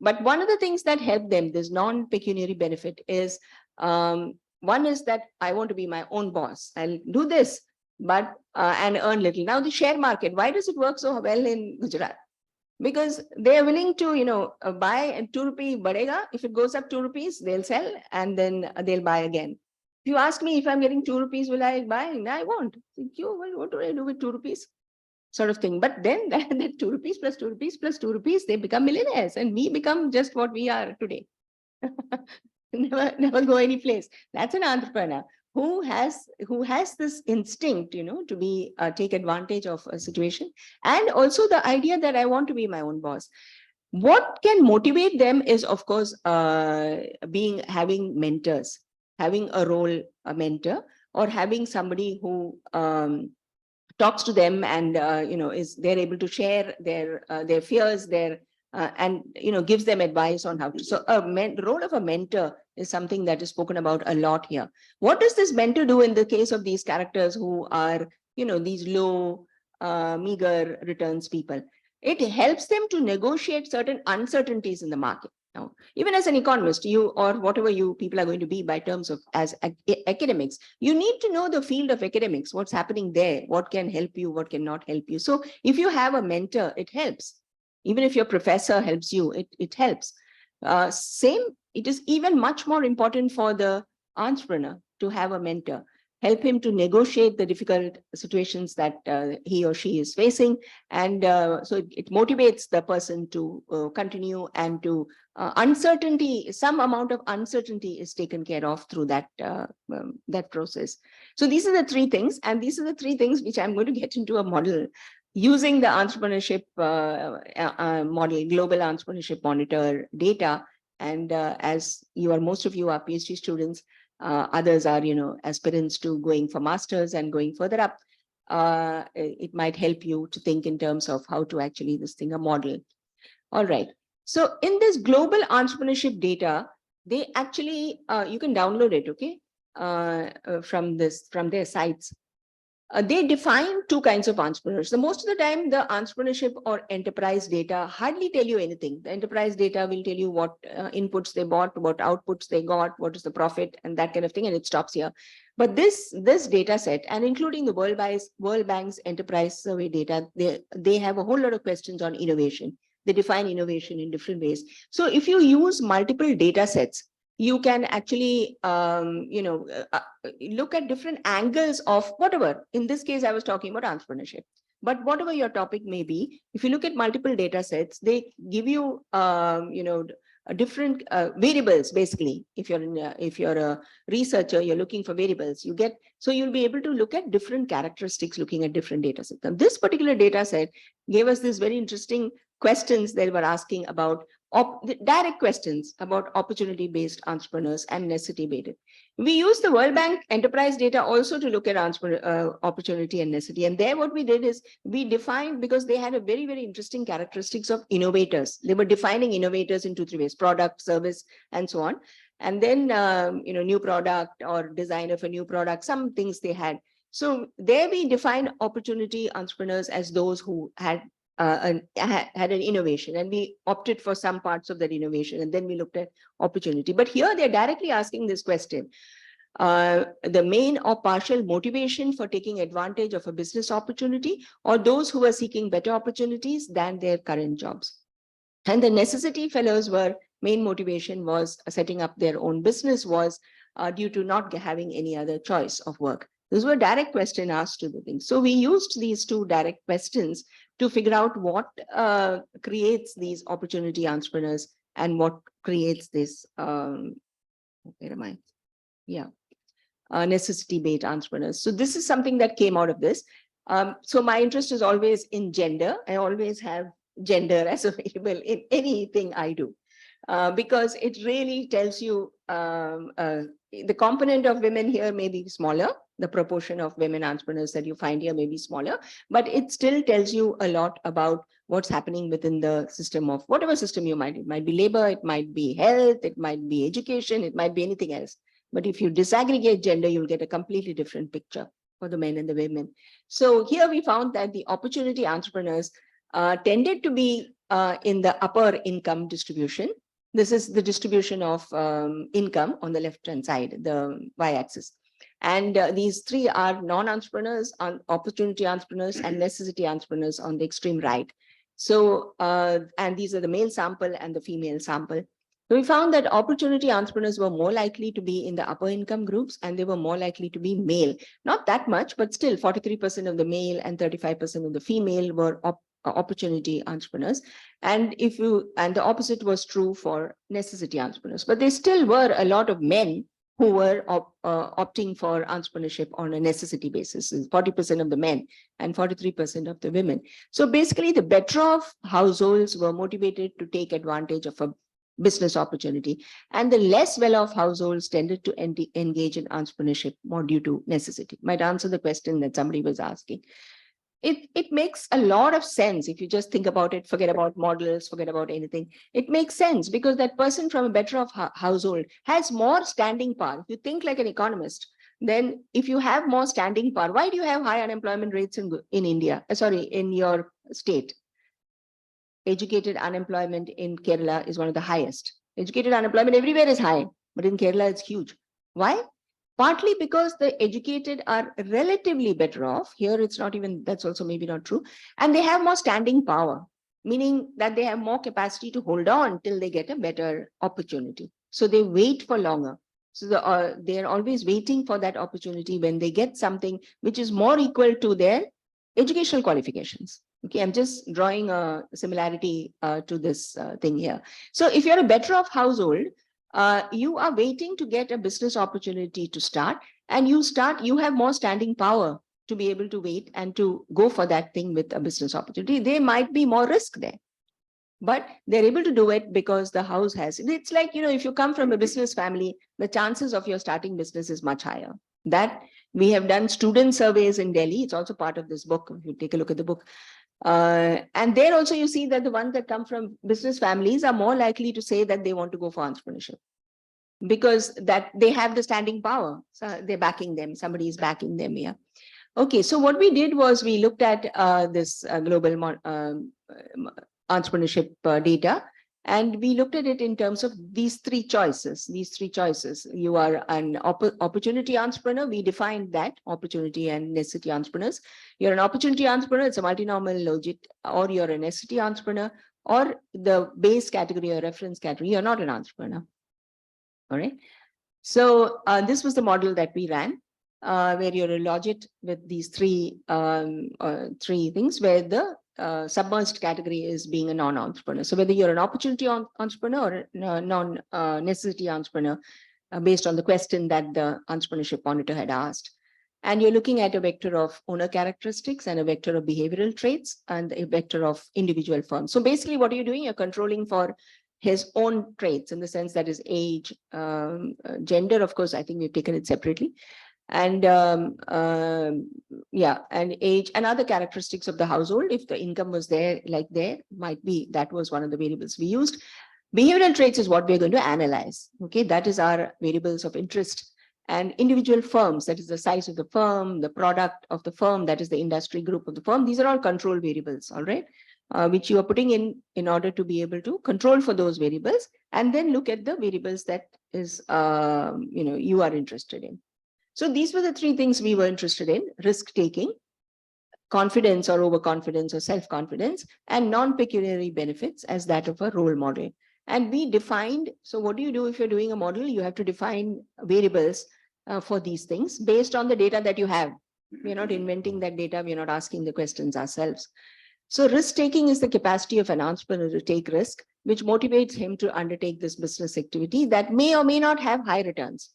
But one of the things that help them, this non-pecuniary benefit, is one is that I want to be my own boss. I'll do this, but and earn little. Now the share market, why does it work so well in Gujarat? Because they are willing to, buy and 2 rupee badega. If it goes up 2 rupees, they'll sell and then they'll buy again. If you ask me if I'm getting 2 rupees, will I buy? No, I won't. Thank you. Well, what do I do with 2 rupees? Sort of thing. But then that 2 rupees plus 2 rupees plus 2 rupees, they become millionaires, and we become just what we are today. never go any place. That's an entrepreneur who has this instinct, to be take advantage of a situation, and also the idea that I want to be my own boss. What can motivate them is, of course, having mentors, having a mentor, or having somebody who talks to them and they're able to share their fears, and gives them advice on how to. So the role of a mentor is something that is spoken about a lot here. What does this mentor do in the case of these characters who are these low meager returns people? It helps them to negotiate certain uncertainties in the market. Now, even as an economist, you or whatever you people are going to be by terms of as academics, you need to know the field of academics, what's happening there, what can help you, what cannot help you. So if you have a mentor, it helps. Even if your professor helps you, it helps. It is even much more important for the entrepreneur to have a mentor, help him to negotiate the difficult situations that he or she is facing. And so it motivates the person to continue, and to uncertainty, some amount of uncertainty is taken care of through that process. So these are the 3 things, and these are the 3 things which I'm going to get into a model using the entrepreneurship model, global entrepreneurship monitor data. And as most of you are PhD students, others are, aspirants to going for masters and going further up. It might help you to think in terms of how to actually a model. All right. So in this global entrepreneurship data, they actually, you can download it, okay, from their sites. They define 2 kinds of entrepreneurs. So most of the time, the entrepreneurship or enterprise data hardly tell you anything. The enterprise data will tell you what inputs they bought, what outputs they got, what is the profit, and that kind of thing, and it stops here. But this data set, and including the World Bank's enterprise survey data, they have a whole lot of questions on innovation. They define innovation in different ways. So if you use multiple data sets, you can actually, look at different angles of whatever. In this case, I was talking about entrepreneurship. But whatever your topic may be, if you look at multiple data sets, they give you, different variables. Basically, if you're a researcher, you're looking for variables. So you'll be able to look at different characteristics, looking at different data sets. And this particular data set gave us this very interesting questions they were asking about the direct questions about opportunity-based entrepreneurs and necessity-based. We use the World Bank enterprise data also to look at opportunity and necessity. And there what we did is we defined, because they had a very, very interesting characteristics of innovators. They were defining innovators in 2-3 ways: product, service, and so on. And then, new product or designer for new product, some things they had. So there we defined opportunity entrepreneurs as those who had had an innovation, and we opted for some parts of that innovation, and then we looked at opportunity. But here they're directly asking this question: the main or partial motivation for taking advantage of a business opportunity, or those who are seeking better opportunities than their current jobs. And the necessity fellows were, main motivation was setting up their own business was due to not having any other choice of work. Those were direct questions asked to the thing. So we used these 2 direct questions to figure out what creates these opportunity entrepreneurs and what creates this, where am I? Yeah, necessity-based entrepreneurs. So this is something that came out of this. So my interest is always in gender. I always have gender as available in anything I do, because it really tells you the component of women here may be smaller. The proportion of women entrepreneurs that you find here may be smaller, but it still tells you a lot about what's happening within the system of whatever system you might. It might be labor, it might be health, it might be education, it might be anything else. But if you disaggregate gender, you'll get a completely different picture for the men and the women. So here we found that the opportunity entrepreneurs tended to be in the upper income distribution. This is the distribution of income on the left-hand side, the y-axis. And these 3 are non-entrepreneurs, opportunity entrepreneurs, and necessity entrepreneurs on the extreme right. So, and these are the male sample and the female sample. So we found that opportunity entrepreneurs were more likely to be in the upper income groups, and they were more likely to be male. Not that much, but still 43% of the male and 35% of the female were opportunity entrepreneurs. And the opposite was true for necessity entrepreneurs. But there still were a lot of men who were opting for entrepreneurship on a necessity basis, 40% of the men and 43% of the women. So basically the better off households were motivated to take advantage of a business opportunity, and the less well-off households tended to engage in entrepreneurship more due to necessity. Might answer the question that somebody was asking. It makes a lot of sense if you just think about it, forget about models, forget about anything. It makes sense because that person from a better off household has more standing power. If you think like an economist, then if you have more standing power, why do you have high unemployment rates in India? In your state? Educated unemployment in Kerala is one of the highest. Educated unemployment everywhere is high, but in Kerala it's huge. Why? Partly because the educated are relatively better off. Here it's not even, that's also maybe not true. And they have more standing power, meaning that they have more capacity to hold on till they get a better opportunity. So they wait for longer. So they're always waiting for that opportunity when they get something which is more equal to their educational qualifications. Okay, I'm just drawing a similarity to this thing here. So if you're a better off household, you are waiting to get a business opportunity to start, and you have more standing power to be able to wait and to go for that thing with a business opportunity. There might be more risk there, but they're able to do it because the house has. It's like, if you come from a business family, the chances of your starting business is much higher. That we have done student surveys in Delhi. It's also part of this book. If you take a look at the book. And there also you see that the ones that come from business families are more likely to say that they want to go for entrepreneurship because that they have the standing power. So they're backing them. Somebody is backing them here. Okay, so what we did was we looked at this global entrepreneurship data, and we looked at it in terms of these 3 choices. You are an opportunity entrepreneur. We defined that opportunity and necessity entrepreneurs. You're an opportunity entrepreneur. It's a multinomial logic, or you're a necessity entrepreneur, or the base category or reference category. You're not an entrepreneur. All right. So this was the model that we ran, where you're a logit with these 3 things, where the submerged category is being a non-entrepreneur. So whether you're an opportunity entrepreneur or non-necessity entrepreneur, based on the question that the entrepreneurship monitor had asked. And you're looking at a vector of owner characteristics and a vector of behavioral traits and a vector of individual firms. So basically what are you doing? You're controlling for his own traits, in the sense that his age, gender, of course, I think we've taken it separately, and yeah, and age and other characteristics of the household. If the income was there, like there might be, that was one of the variables we used. Behavioral traits is what we're going to analyze. Okay, that is our variables of interest. And individual firms, that is the size of the firm, the product of the firm, that is the industry group of the firm. These are all control variables, all right, which you are putting in order to be able to control for those variables, and then look at the variables that is, you are interested in. So these were the three things we were interested in: risk taking, confidence or overconfidence or self-confidence, and non-pecuniary benefits as that of a role model. And we defined, so what do you do if you're doing a model? You have to define variables for these things based on the data that you have. We're not inventing that data. We're not asking the questions ourselves. So risk-taking is the capacity of an entrepreneur to take risk, which motivates him to undertake this business activity that may or may not have high returns.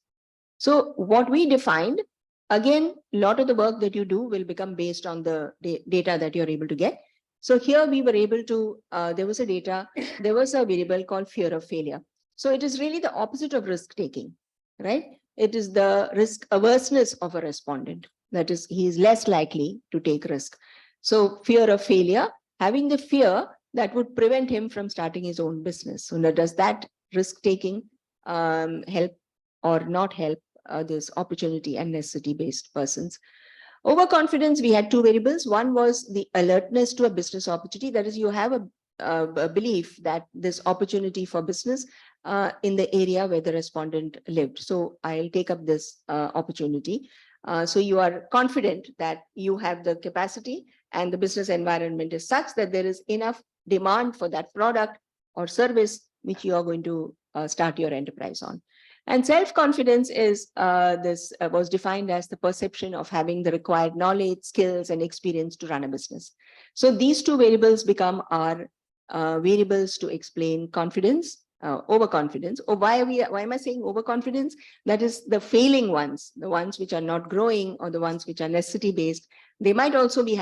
So what we defined, again, a lot of the work that you do will become based on the data that you're able to get. So here we were able to, there was a variable called fear of failure. So it is really the opposite of risk-taking, right? It is the risk averseness of a respondent. That is, he is less likely to take risk. So fear of failure, having the fear that would prevent him from starting his own business. So now does that risk-taking help or not help this opportunity and necessity-based persons? Overconfidence, we had two variables. One was the alertness to a business opportunity. That is, you have a belief that this opportunity for business in the area where the respondent lived. So I'll take up this opportunity. So you are confident that you have the capacity and the business environment is such that there is enough demand for that product or service which you are going to start your enterprise on. And self-confidence is was defined as the perception of having the required knowledge, skills, and experience to run a business. So these two variables become our variables to explain confidence, overconfidence. Or why am I saying overconfidence? That is the failing ones, the ones which are not growing or the ones which are necessity-based. They might also be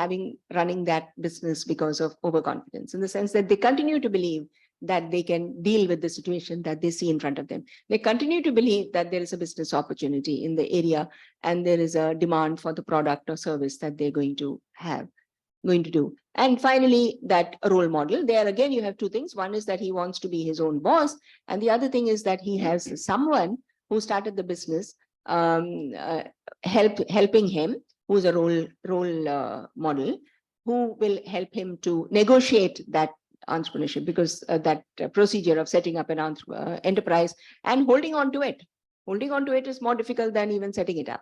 running that business because of overconfidence, in the sense that they continue to believe that they can deal with the situation that they see in front of them. They continue to believe that there is a business opportunity in the area and there is a demand for the product or service that they're going to do. And finally, that role model. There again, you have two things. One is that he wants to be his own boss. And the other thing is that he has someone who started the business helping him, who's a role model, who will help him to negotiate that entrepreneurship, because that procedure of setting up an enterprise and holding on to it is more difficult than even setting it up.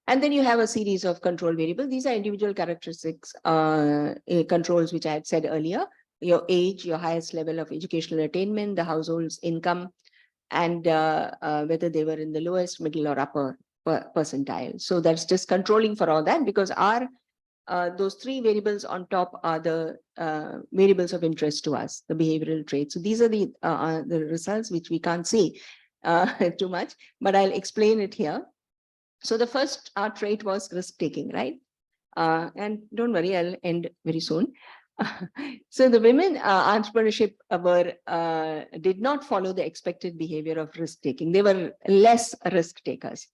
And then you have a series of control variables. These are individual characteristics, controls, which I had said earlier: your age, your highest level of educational attainment, the household's income, and whether they were in the lowest, middle, or upper percentile. So that's just controlling for all that, because those three variables on top are the variables of interest to us, the behavioral traits. So these are the results which we can't see too much, but I'll explain it here. So the first trait was risk-taking, right? And don't worry, I'll end very soon. So the women entrepreneurship did not follow the expected behavior of risk-taking. They were less risk takers.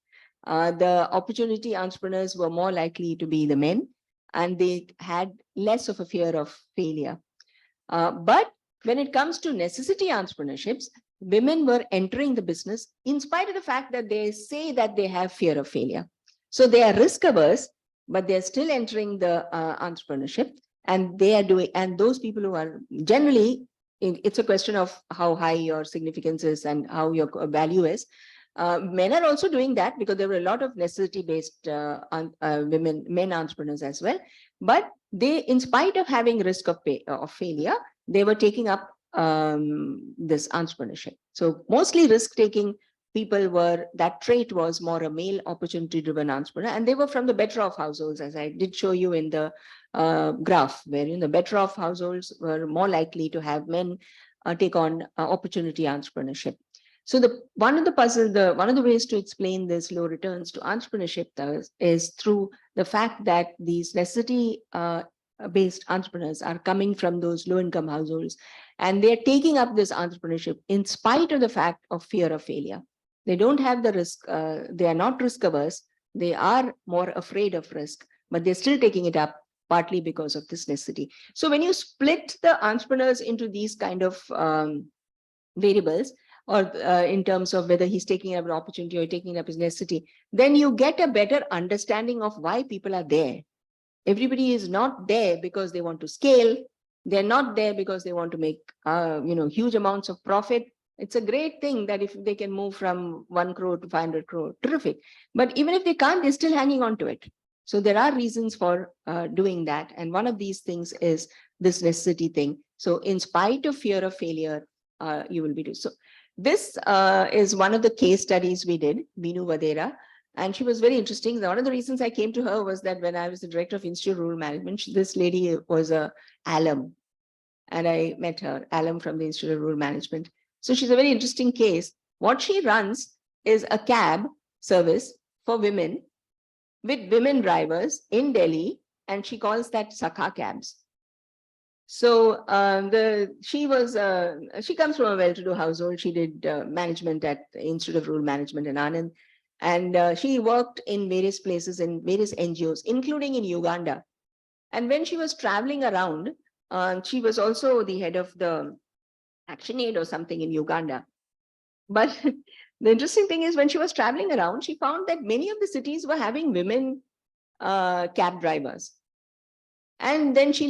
The opportunity entrepreneurs were more likely to be the men, and they had less of a fear of failure. But when it comes to necessity entrepreneurships, women were entering the business in spite of the fact that they say that they have fear of failure. So they are risk averse, but they're still entering the entrepreneurship, and they are doing, and those people who are generally, it's a question of how high your significance is and how your value is. Men are also doing that, because there were a lot of necessity-based men entrepreneurs as well. But they, in spite of having risk of failure, they were taking up this entrepreneurship. So mostly risk-taking people were, that trait was more a male opportunity-driven entrepreneur, and they were from the better off households, as I did show you in the graph, where in the better off households were more likely to have men take on opportunity entrepreneurship. So one of the ways to explain this low returns to entrepreneurship is through the fact that these necessity based entrepreneurs are coming from those low income households, And they're taking up this entrepreneurship in spite of the fact of fear of failure. They don't have the risk. They are not risk averse. They are more afraid of risk, but they're still taking it up partly because of this necessity. So when you split the entrepreneurs into these kind of variables, or in terms of whether he's taking up an opportunity or taking up his necessity, then you get a better understanding of why people are there. Everybody is not there because they want to scale. They're not there because they want to make huge amounts of profit. It's a great thing that if they can move from 1 crore to 500 crore, terrific. But even if they can't, they're still hanging on to it. So there are reasons for doing that. And one of these things is this necessity thing. So in spite of fear of failure, you will be doing. So this is one of the case studies we did, Binu Vadera. And she was very interesting. One of the reasons I came to her was that when I was the director of Institute of Rural Management, this lady was a alum. And I met her, alum from the Institute of Rural Management. So she's a very interesting case. What she runs is a cab service for women with women drivers in Delhi, and she calls that Sakha cabs. So she comes from a well-to-do household. She did management at the Institute of Rural Management in Anand. And she worked in various places in various NGOs, including in Uganda. And when she was traveling around, she was also the head of the Action Aid or something in Uganda. But the interesting thing is when she was traveling around, she found that many of the cities were having women cab drivers. And then she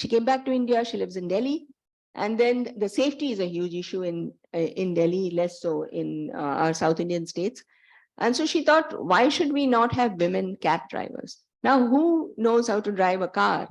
came back to India, she lives in Delhi. And then the safety is a huge issue in Delhi, less so in our South Indian states. And so she thought, why should we not have women cab drivers? Now, who knows how to drive a car?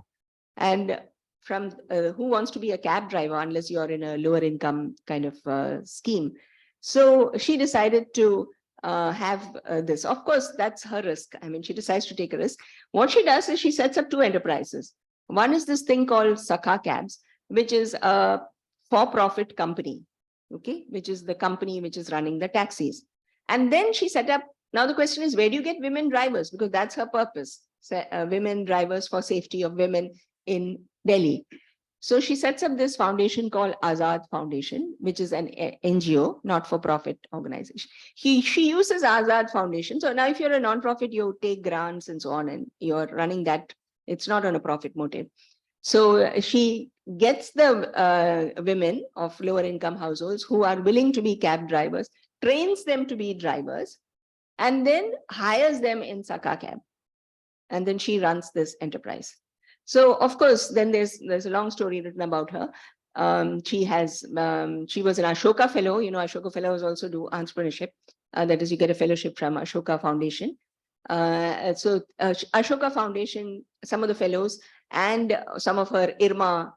And from who wants to be a cab driver unless you're in a lower income kind of scheme? So she decided to have this. Of course, that's her risk. I mean, she decides to take a risk. What she does is she sets up 2 enterprises. One is this thing called Sakha Cabs, which is a for-profit company, okay, which is the company which is running the taxis. And then she set up, now the question is, where do you get women drivers? Because that's her purpose, women drivers for safety of women in Delhi. So she sets up this foundation called Azad Foundation, which is an NGO, not-for-profit organization. She uses Azad Foundation. So now if you're a non-profit, you take grants and so on, and you're running that. It's not on a profit motive. So she gets the women of lower income households who are willing to be cab drivers, trains them to be drivers, and then hires them in Sakha Cab. And then she runs this enterprise. So of course, then there's a long story written about her. She was an Ashoka Fellow. You know, Ashoka Fellows also do entrepreneurship. That is, you get a fellowship from Ashoka Foundation. So Ashoka Foundation, some of the fellows and some of her IRMA,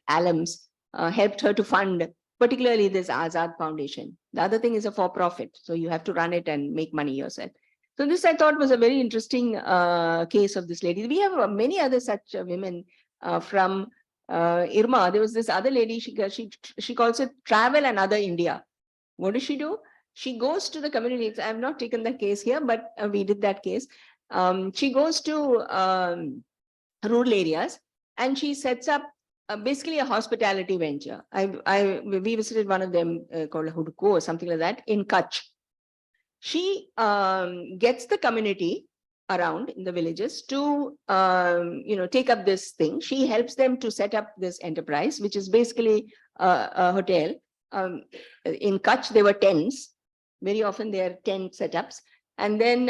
alums helped her to fund particularly this Azad Foundation. The other thing is a for-profit. So you have to run it and make money yourself. So this I thought was a very interesting case of this lady. We have many other such women from IRMA. There was this other lady, she calls it Travel Another India. What does she do? She goes to the communities. I have not taken the case here, but we did that case. She goes to rural areas and she sets up basically a hospitality venture. We visited one of them called Hudko or something like that in Kutch. She gets the community around in the villages to take up this thing. She helps them to set up this enterprise, which is basically a hotel. In Kutch, there were tents. Very often there are tent setups. And then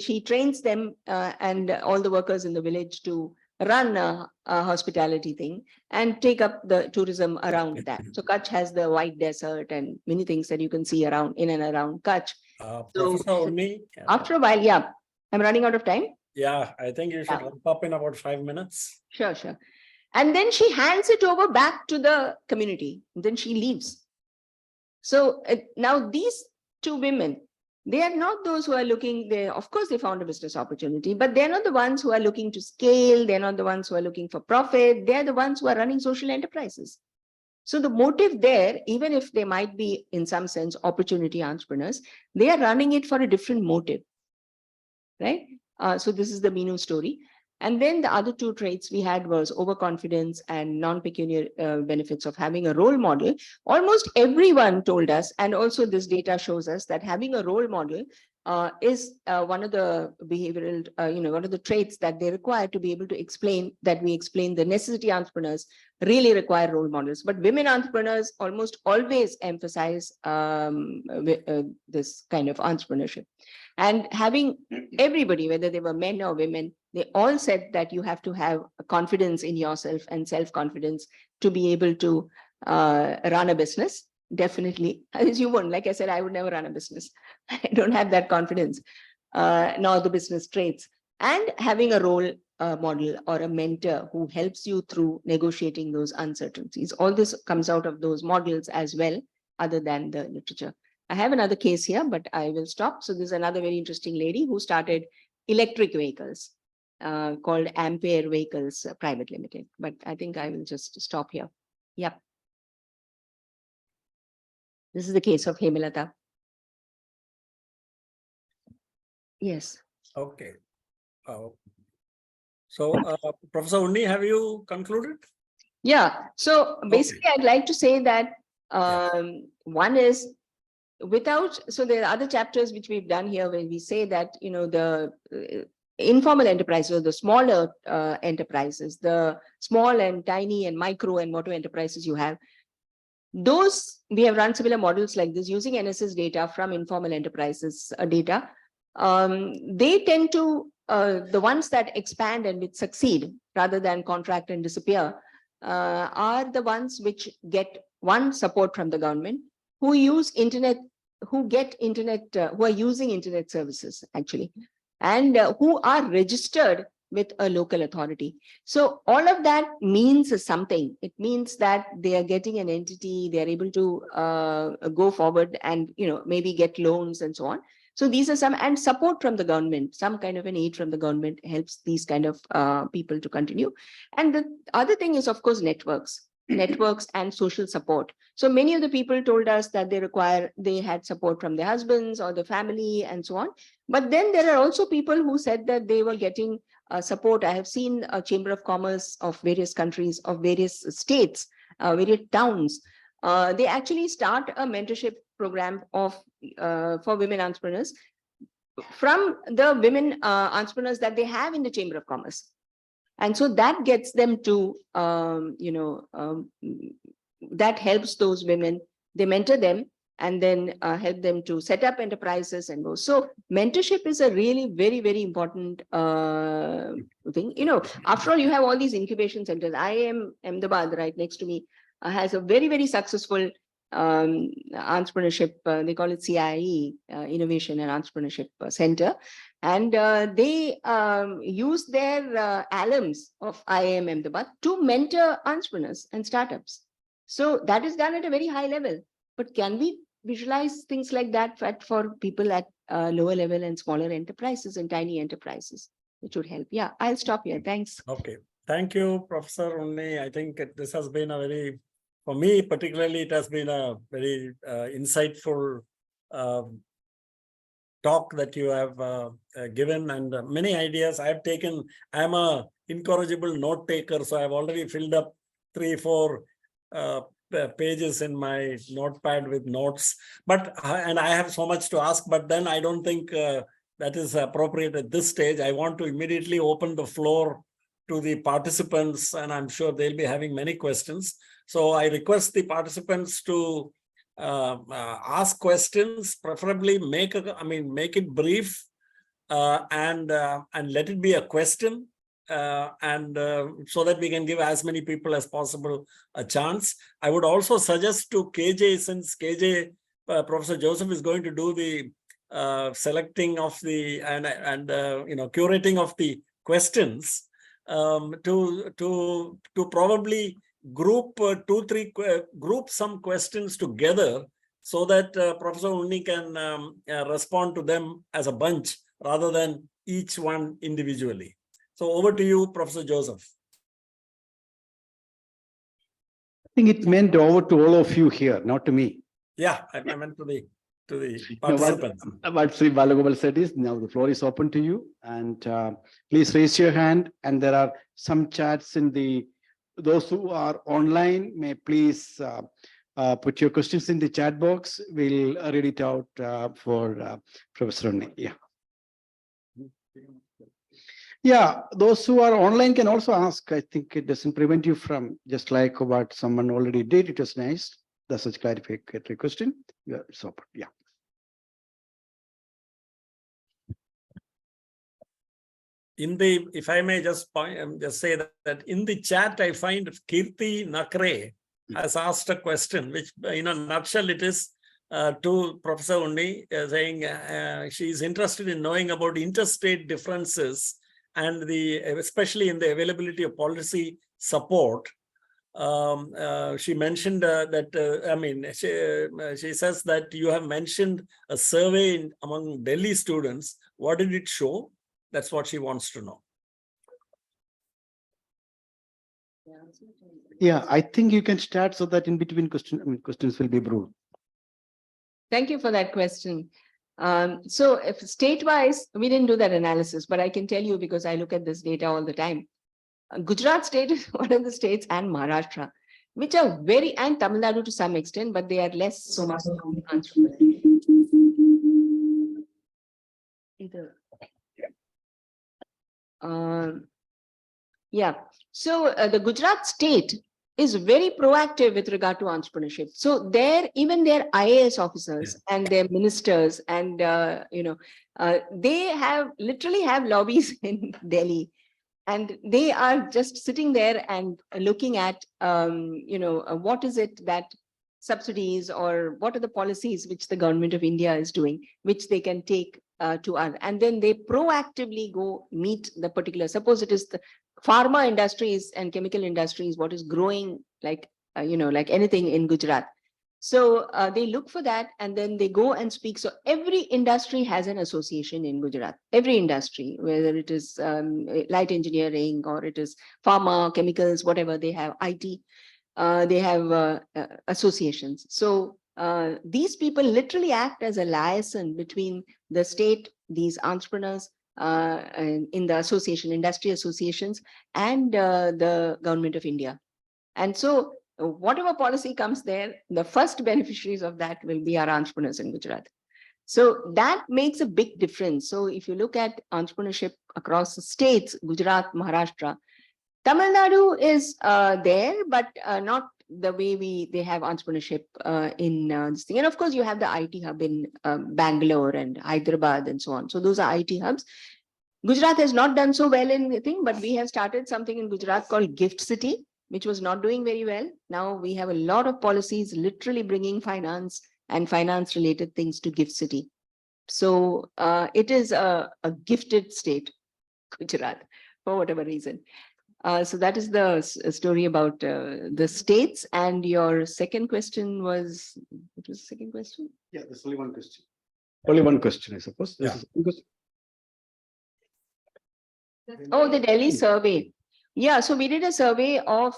she trains them and all the workers in the village to run a hospitality thing and take up the tourism around that. So Kutch has the white desert and many things that you can see around in and around Kutch. Professor Unni, After a while, yeah, I'm running out of time. Yeah, I think you should wrap up in about 5 minutes. Sure. And then she hands it over back to the community. Then she leaves. So now these 2 women, they are not those who are looking there. Of course, they found a business opportunity, but they're not the ones who are looking to scale. They're not the ones who are looking for profit. They're the ones who are running social enterprises. So the motive there, even if they might be in some sense opportunity entrepreneurs, they are running it for a different motive, right? So this is the Binu story. And then the other two traits we had was overconfidence and non-pecuniary benefits of having a role model. Almost everyone told us, and also this data shows us that having a role model is one of the behavioral, one of the traits that they require to be able to explain that we explain the necessity entrepreneurs really require role models. But women entrepreneurs almost always emphasize this kind of entrepreneurship. And having everybody, whether they were men or women, they all said that you have to have confidence in yourself and self-confidence to be able to run a business. Definitely, as you won't. Like I said, I would never run a business. I don't have that confidence, nor the business traits. And having a role model or a mentor who helps you through negotiating those uncertainties. All this comes out of those models as well, other than the literature. I have another case here, but I will stop. So there's another very interesting lady who started electric vehicles called Ampere Vehicles Private Limited. But I think I will just stop here. Yep. This is the case of Hemalata. Yes. Okay. So, Professor Unni, have you concluded? Yeah. So basically, I'd like to say that one is without, so there are other chapters which we've done here where we say that, the informal enterprises, the smaller enterprises, the small and tiny and micro and motor enterprises you have, those, we have run similar models like this using NSS data from informal enterprises data. They tend to, the ones that expand and which succeed rather than contract and disappear are the ones which get one support from the government, who use internet, who get internet, who are using internet services actually, and who are registered with a local authority. So all of that means something. It means that they are getting an entity, they are able to go forward and, maybe get loans and so on. So these are some, and support from the government, some kind of an aid from the government helps these kind of people to continue. And the other thing is, of course, networks and social support. So many of the people told us that they had support from their husbands or the family and so on. But then there are also people who said that they were getting support. I have seen a chamber of commerce of various countries, of various states, various towns. They actually start a mentorship program for women entrepreneurs from the women entrepreneurs that they have in the chamber of commerce. And so that gets them to, that helps those women, they mentor them and then help them to set up enterprises and go. So mentorship is a really very, very important thing. After all, you have all these incubation centers. IIM Ahmedabad right next to me has a very, very successful entrepreneurship, they call it CIE, Innovation and Entrepreneurship Center. And they use their alums of IIM Ahmedabad to mentor entrepreneurs and startups. So that is done at a very high level. But can we visualize things like that for people at lower level and smaller enterprises and tiny enterprises, which would help? Yeah, I'll stop here. Thanks. Okay. Thank you, Professor Unni. I think this has been a very, for me particularly, it has been a very insightful talk that you have given, and many ideas I have taken. I am a incorrigible note taker, so I have already filled up 3-4 pages in my notepad with notes. But and I have so much to ask, but then I don't think that is appropriate at this stage. I want to immediately open the floor to the participants, and I'm sure they'll be having many questions. So I request the participants to ask questions, preferably make it brief and let it be a question, and so that we can give as many people as possible a chance. I would also suggest to KJ, since KJ, Professor Joseph is going to do the selecting of the and curating of the questions, to probably group 2-3 group some questions together so that Professor Unni can respond to them as a bunch rather than each one individually. So over to you, Professor Joseph. I think it meant over to all of you here, not to me. Yeah, I meant to the to the No, participants. what Sri Balagopal said is, now the floor is open to you, and please raise your hand. And there are some chats in the, those who are online may please put your questions in the chat box. We'll read it out for Professor Unni. Yeah. Yeah, those who are online can also ask. I think it doesn't prevent you from, just like what someone already did. It was nice. That's such clarificatory question. Yeah, it's open. Yeah. In the, if I may just just say that in the chat, I find Kirti Nakre has asked a question, which in a nutshell, it is to Professor Unni, saying she is interested in knowing about interstate differences and especially in the availability of policy support. She mentioned that, she says that you have mentioned a survey among Delhi students. What did it show? That's what she wants to know. Yeah, I think you can start so that in between questions will be brewed. Thank you for that question. So if state-wise, we didn't do that analysis, but I can tell you because I look at this data all the time. Gujarat state is one of the states, and Maharashtra, which are very, and Tamil Nadu to some extent, but they are less so much. Yeah, so the Gujarat state is very proactive with regard to entrepreneurship. So there, even their IAS officers and their ministers and, they literally have lobbies in Delhi. And they are just sitting there and looking at, what is it that subsidies or what are the policies which the government of India is doing, which they can take to us. And then they proactively go meet the particular, suppose it is the pharma industries and chemical industries, what is growing like, like anything in Gujarat. So they look for that and then they go and speak. So every industry has an association in Gujarat, every industry, whether it is light engineering or it is pharma, chemicals, whatever, they have IT, they have associations. So these people literally act as a liaison between the state, these entrepreneurs in the association, industry associations, and the government of India. And so whatever policy comes there, the first beneficiaries of that will be our entrepreneurs in Gujarat. So that makes a big difference. So if you look at entrepreneurship across the states, Gujarat, Maharashtra, Tamil Nadu is there, but not the way they have entrepreneurship in this thing. And of course, you have the IT hub in Bangalore and Hyderabad and so on. So those are IT hubs. Gujarat has not done so well in the thing, but we have started something in Gujarat called Gift City, which was not doing very well. Now we have a lot of policies literally bringing finance and finance related things to Gift City. So it is a gifted state, Gujarat, for whatever reason. So that is the story about the states. And your second question was, what was the second question? Yeah, there's only one question. Only one question, I suppose. Yeah. Oh, the Delhi survey. Yeah, so we did a survey of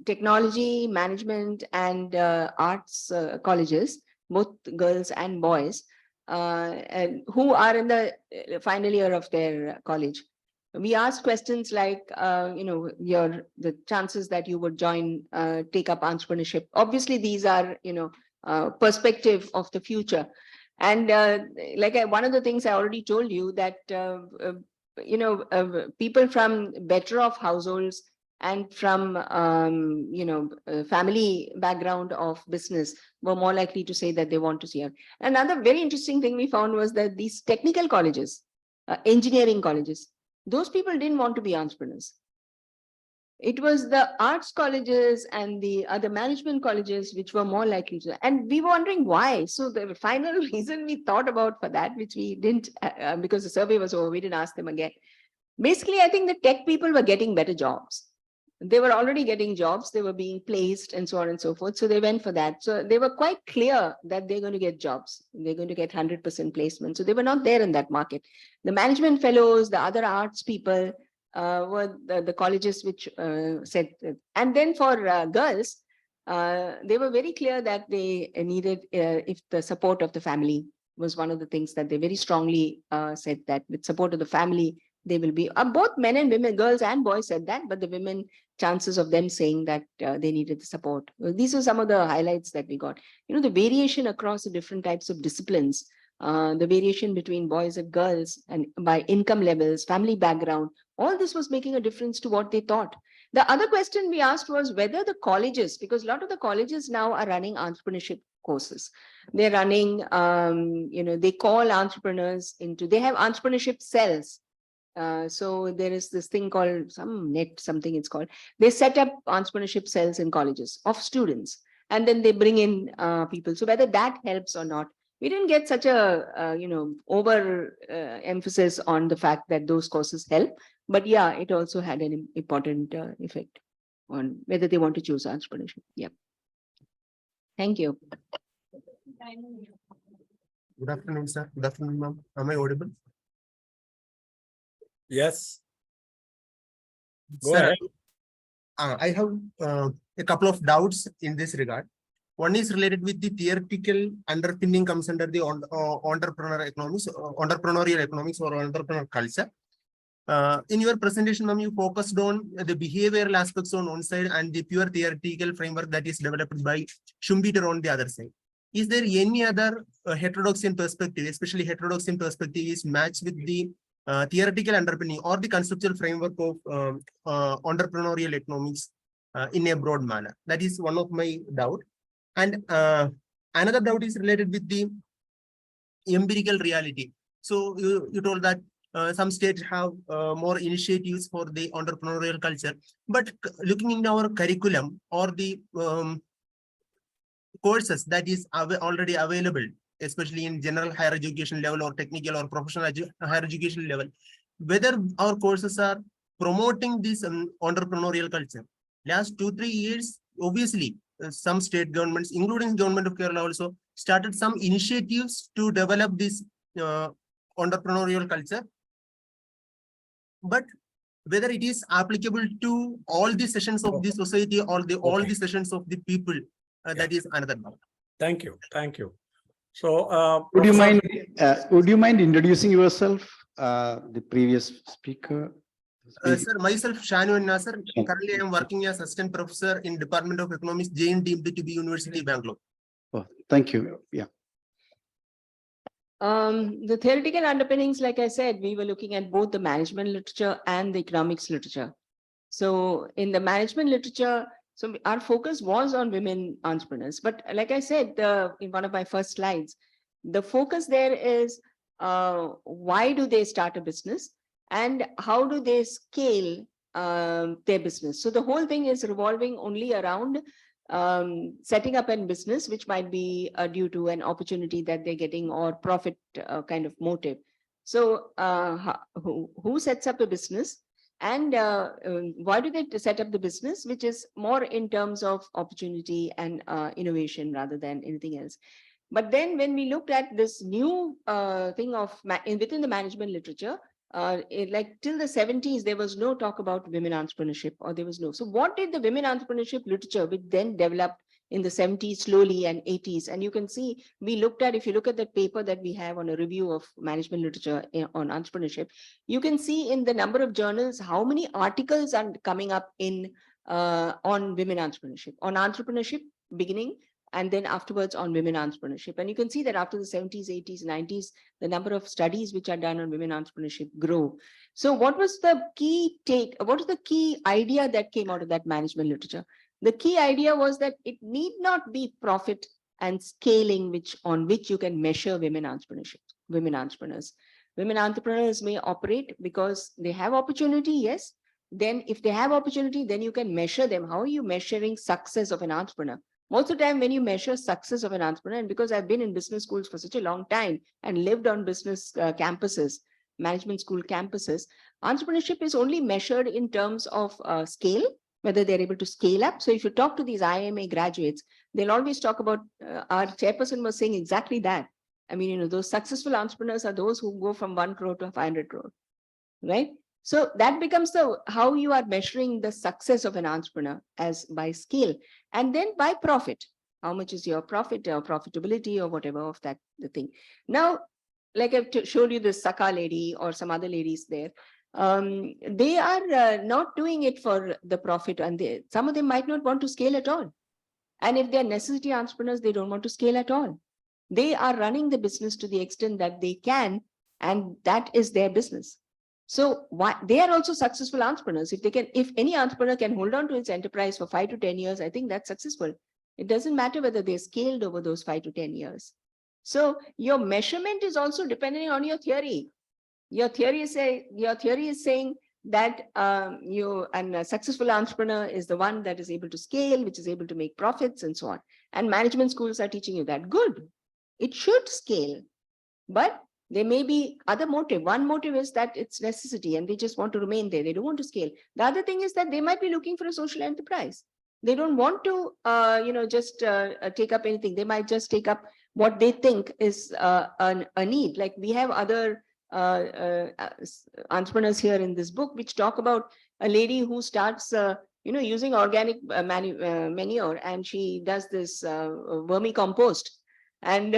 technology, management, and arts colleges, both girls and boys, and who are in the final year of their college. We asked questions like, the chances that you would join, take up entrepreneurship. Obviously, these are, perspective of the future. And one of the things I already told you that, people from better off households and from, family background of business were more likely to say that they want to see her. Another very interesting thing we found was that these technical colleges, engineering colleges, those people didn't want to be entrepreneurs. It was the arts colleges and the other management colleges which were more likely to, and we were wondering why. So the final reason we thought about for that, which we didn't, because the survey was over, we didn't ask them again. Basically, I think the tech people were getting better jobs. They were already getting jobs, they were being placed and so on and so forth. So they went for that. So they were quite clear that they're going to get jobs. They're going to get 100% placement. So they were not there in that market. The management fellows, the other arts people, were the colleges which said, and then for girls, they were very clear that they needed if the support of the family was one of the things that they very strongly said, that with support of the family, they will be, both men and women, girls and boys said that, but the women, chances of them saying that they needed the support. These are some of the highlights that we got. You know, the variation across the different types of disciplines, the variation between boys and girls and by income levels, family background, all this was making a difference to what they thought. The other question we asked was whether the colleges, because a lot of the colleges now are running entrepreneurship courses. They're running, they call entrepreneurs into, they have entrepreneurship cells. So there is this thing called something it's called. They set up entrepreneurship cells in colleges of students, and then they bring in people. So whether that helps or not, we didn't get such a over emphasis on the fact that those courses help. But yeah, it also had an important effect on whether they want to choose entrepreneurship. Yeah. Thank you. Good afternoon, sir. Good afternoon, ma'am. Am I audible? Yes. Go Sir, ahead. I have a couple of doubts in this regard. One is related with the theoretical underpinning comes under the entrepreneurial economics or entrepreneurial culture. In your presentation, ma'am, you focused on the behavioral aspects on one side and the pure theoretical framework that is developed by Schumpeter on the other side. Is there any other heterodoxian perspective, especially heterodoxian perspective, is matched with the theoretical underpinning or the conceptual framework of entrepreneurial economics in a broad manner? That is one of my doubt. And another doubt is related with the empirical reality. So you told that some states have more initiatives for the entrepreneurial culture, but looking in our curriculum or the courses that is already available, especially in general higher education level or technical or professional higher education level, whether our courses are promoting this entrepreneurial culture. Last 2-3 years, obviously, some state governments, including government of Kerala, also started some initiatives to develop this entrepreneurial culture. But whether it is applicable to all the sessions of the society or all the sessions of the people, that is another doubt. Thank you. Thank you. So, Would you mind introducing yourself, the previous speaker? Sir, myself, Shanu and Nasser. Currently, I am working as assistant professor in Department of Economics, JN deemed to be University of Bangalore. Oh, thank you. Yeah. The theoretical underpinnings, like I said, we were looking at both the management literature and the economics literature. So in the management literature, so our focus was on women entrepreneurs. But like I said, in one of my first slides, the focus there is why do they start a business and how do they scale their business? So the whole thing is revolving only around setting up a business, which might be due to an opportunity that they're getting or profit kind of motive. So who sets up a business and why do they set up the business, which is more in terms of opportunity and innovation rather than anything else. But then when we looked at this new thing of within the management literature, like till the 70s, there was no talk about women entrepreneurship, or there was no. So what did the women entrepreneurship literature, which then developed in the 70s slowly and 80s? And you can see, we looked at, if you look at that paper that we have on a review of management literature on entrepreneurship, you can see in the number of journals, how many articles are coming up in on women entrepreneurship beginning, and then afterwards on women entrepreneurship. And you can see that after the 70s, 80s, 90s, the number of studies which are done on women entrepreneurship grow. So what was the key what is the key idea that came out of that management literature? The key idea was that it need not be profit and scaling on which you can measure women entrepreneurs. Women entrepreneurs may operate because they have opportunity, yes. Then if they have opportunity, then you can measure them. How are you measuring success of an entrepreneur? Most of the time when you measure success of an entrepreneur, and because I've been in business schools for such a long time and lived on business campuses, management school campuses, entrepreneurship is only measured in terms of scale, whether they're able to scale up. So if you talk to these IMA graduates, they'll always talk about, our chairperson was saying exactly that. I mean, those successful entrepreneurs are those who go from 1 crore to 500 crore, right? So that becomes the how you are measuring the success of an entrepreneur as by scale, and then by profit. How much is your profit or profitability or whatever of that the thing. Now, like I've showed you this Saka lady or some other ladies there, they are not doing it for the profit, and some of them might not want to scale at all. And if they're necessity entrepreneurs, they don't want to scale at all. They are running the business to the extent that they can, and that is their business. So they are also successful entrepreneurs. If any entrepreneur can hold on to its enterprise for 5 to 10 years, I think that's successful. It doesn't matter whether they scaled over those 5 to 10 years. So your measurement is also depending on your theory. Your theory is saying that a successful entrepreneur is the one that is able to scale, which is able to make profits and so on. And management schools are teaching you that. Good. It should scale, but there may be other motive. One motive is that it's necessity and they just want to remain there. They don't want to scale. The other thing is that they might be looking for a social enterprise. They don't want to, just take up anything. They might just take up what they think is a need. Like we have other entrepreneurs here in this book, which talk about a lady who starts, using organic manure, and she does this vermicompost. And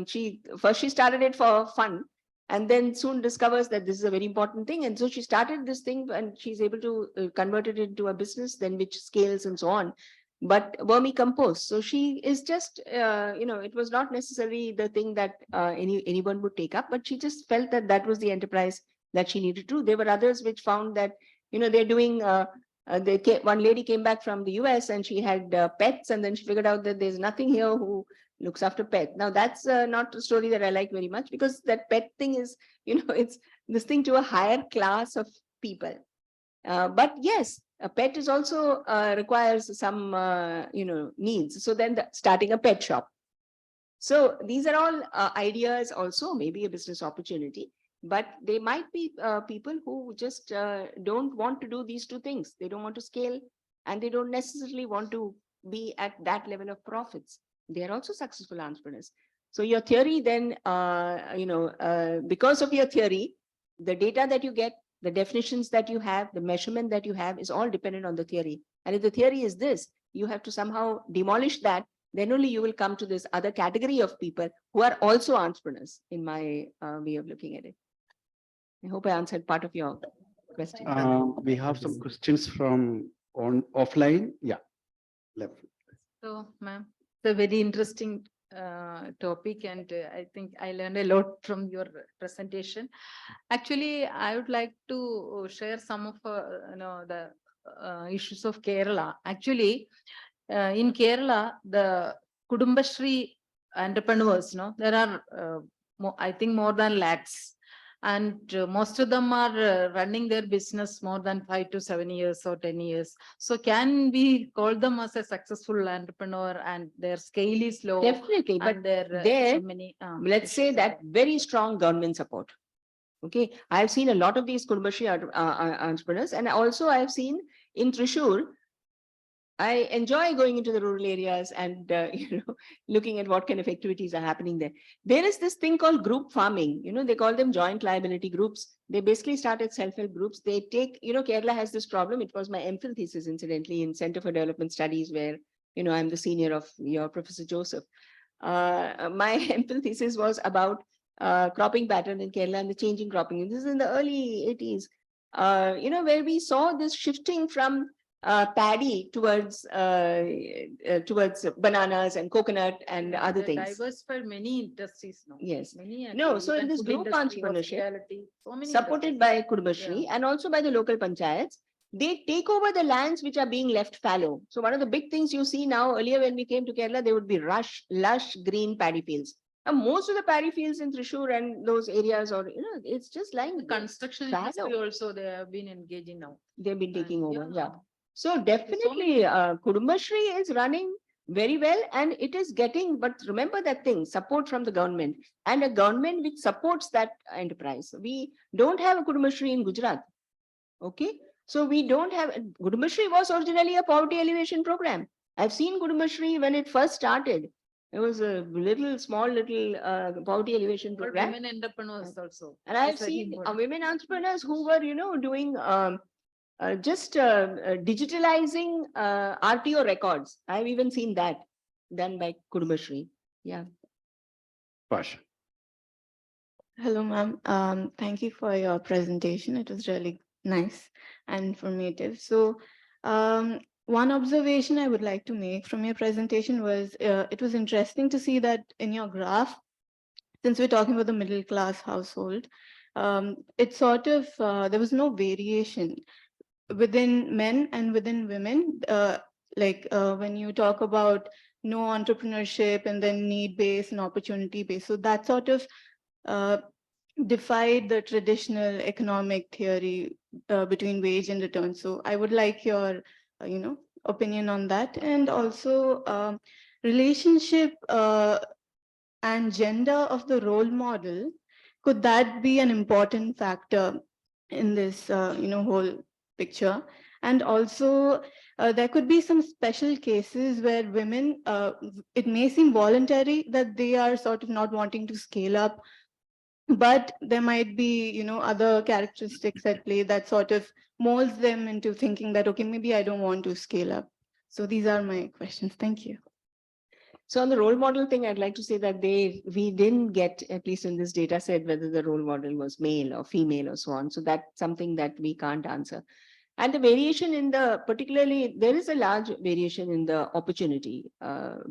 she started it for fun, and then soon discovers that this is a very important thing. And so she started this thing, and she's able to convert it into a business, then which scales and so on. But vermicompost. So she is just, it was not necessarily the thing that anyone would take up, but she just felt that that was the enterprise that she needed to do. There were others which found that, they're doing, one lady came back from the US and she had pets, and then she figured out that there's nothing here who looks after pets. Now that's not a story that I like very much, because that pet thing is, it's this thing to a higher class of people. But yes, a pet is also requires some, needs. So then starting a pet shop. So these are all ideas, also maybe a business opportunity, but they might be people who just don't want to do these two things. They don't want to scale, and they don't necessarily want to be at that level of profits. They are also successful entrepreneurs. So your theory then, because of your theory, the data that you get, the definitions that you have, the measurement that you have is all dependent on the theory. And if the theory is this, you have to somehow demolish that, then only you will come to this other category of people who are also entrepreneurs, in my way of looking at it. I hope I answered part of your question. We have some questions from offline. Yeah. Left. So, ma'am, it's a very interesting topic, and I think I learned a lot from your presentation. Actually, I would like to share some of the issues of Kerala. Actually, in Kerala, the Kudumbashri entrepreneurs, there are I think more than lakhs. And most of them are running their business more than 5 to 7 years or 10 years. So can we call them as a successful entrepreneur, and their scale is low? Definitely, but there, let's say that very strong government support. Okay, I've seen a lot of these Kudumbashri entrepreneurs, and also I've seen in Thrissur, I enjoy going into the rural areas and, looking at what kind of activities are happening there. There is this thing called group farming. They call them joint liability groups. They basically started self-help groups. They take, Kerala has this problem. It was my MPhil thesis, incidentally, in Center for Development Studies, where, I'm the senior of your Professor Joseph. My MPhil thesis was about cropping pattern in Kerala and the changing cropping. This is in the early 80s, where we saw this shifting from paddy towards bananas and coconut and other things. Diversified many industries now. Yes. Many. No, so in this group entrepreneurship, supported by Kudumbashri and also by the local panchayats, they take over the lands which are being left fallow. So one of the big things you see now, earlier when we came to Kerala, there would be lush green paddy fields. And most of the paddy fields in Thrissur and those areas, or it's just lying. The construction industry also they have been engaging now. They've been taking over. Yeah. So definitely Kudumbashri is running very well, and it is getting, but remember that thing, support from the government, and a government which supports that enterprise. We don't have a Kudumbashri in Gujarat. Okay. So we don't have, Kudumbashri was originally a poverty elevation program. I've seen Kudumbashri when it first started. It was a small little poverty alleviation For program. women entrepreneurs also. And I've That's very seen important. women entrepreneurs who were, doing just digitalizing RTO records. I've even seen that done by Kudumbashri. Yeah. Pasha. Hello, ma'am. Thank you for your presentation. It was really nice and informative. So, one observation I would like to make from your presentation was it was interesting to see that in your graph, since we're talking about the middle class household, it sort of there was no variation within men and within women. When you talk about no entrepreneurship and then need-based and opportunity-based, so that sort of defied the traditional economic theory between wage and return. So I would like your, opinion on that. And also relationship and gender of the role model, could that be an important factor in this, whole picture? And also there could be some special cases where women, it may seem voluntary that they are sort of not wanting to scale up, but there might be, other characteristics at play that sort of molds them into thinking that, okay, maybe I don't want to scale up. So these are my questions. Thank you. So on the role model thing, I'd like to say that we didn't get, at least in this data set, whether the role model was male or female or so on. So that's something that we can't answer. And the variation in particularly, there is a large variation in the opportunity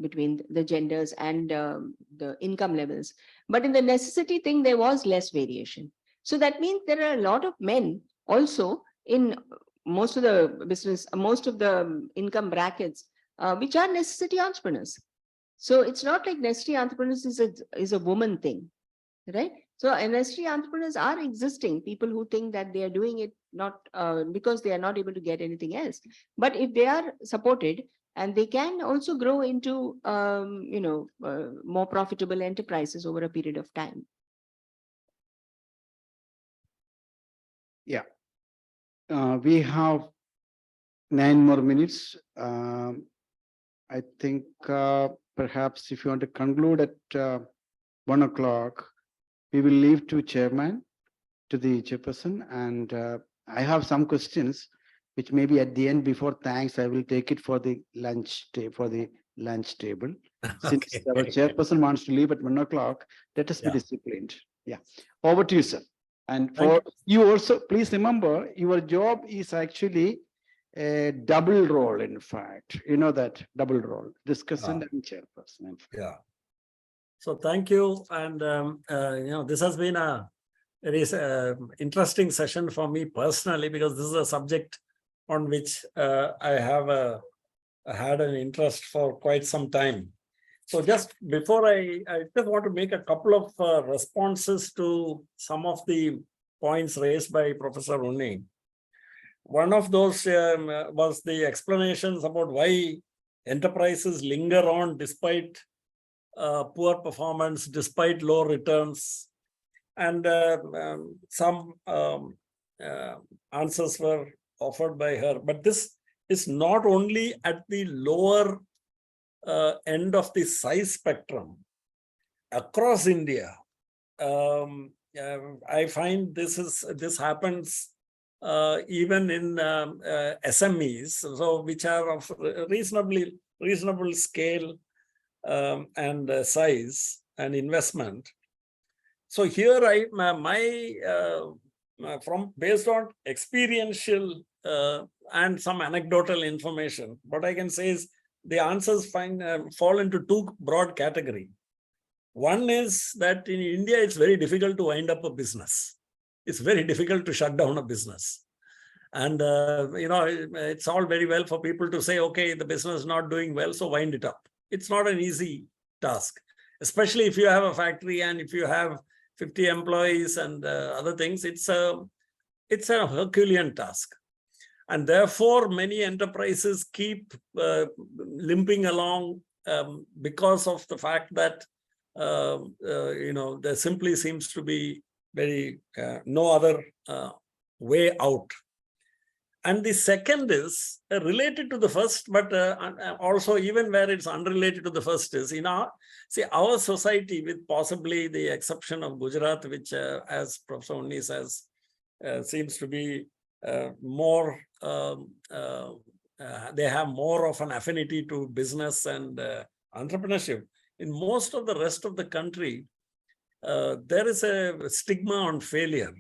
between the genders and the income levels. But in the necessity thing, there was less variation. So that means there are a lot of men also in most of the business, most of the income brackets, which are necessity entrepreneurs. So it's not like necessary entrepreneurs is a woman thing, right? So necessary entrepreneurs are existing, people who think that they are doing it not because they are not able to get anything else. But if they are supported, and they can also grow into, more profitable enterprises over a period of time. Yeah. We have 9 more minutes. I think perhaps if you want to conclude at 1 o'clock, we will leave to chairman, to the chairperson, and I have some questions which maybe at the end, before thanks, I will take it for the lunch table. Since Okay. our chairperson wants to leave at 1 o'clock, let us be disciplined. Yeah, over to you, sir. And for you also, please remember, your job is actually a double role. In fact, you know that double role, discussant and chairperson. Yeah. So thank you. And, this has been a very interesting session for me personally, because this is a subject on which I have had an interest for quite some time. So just before I just want to make a couple of responses to some of the points raised by Professor Unni. One of those was the explanations about why enterprises linger on despite poor performance, despite low returns. And some answers were offered by her. But this is not only at the lower end of the size spectrum. Across India, I find this happens even in SMEs, so which are of reasonable scale and size and investment. So here based on experiential and some anecdotal information, what I can say is the answers fall into two broad categories. One is that in India, it's very difficult to wind up a business. It's very difficult to shut down a business. And, it's all very well for people to say, okay, the business is not doing well, so wind it up. It's not an easy task, especially if you have a factory and if you have 50 employees and other things. It's a Herculean task. And therefore, many enterprises keep limping along because of the fact that there simply seems to be no other way out. And the second is related to the first, but also even where it's unrelated to the first is in our society, with possibly the exception of Gujarat, which as Professor Unni says, seems to be more, they have more of an affinity to business and entrepreneurship. In most of the rest of the country, there is a stigma on failure.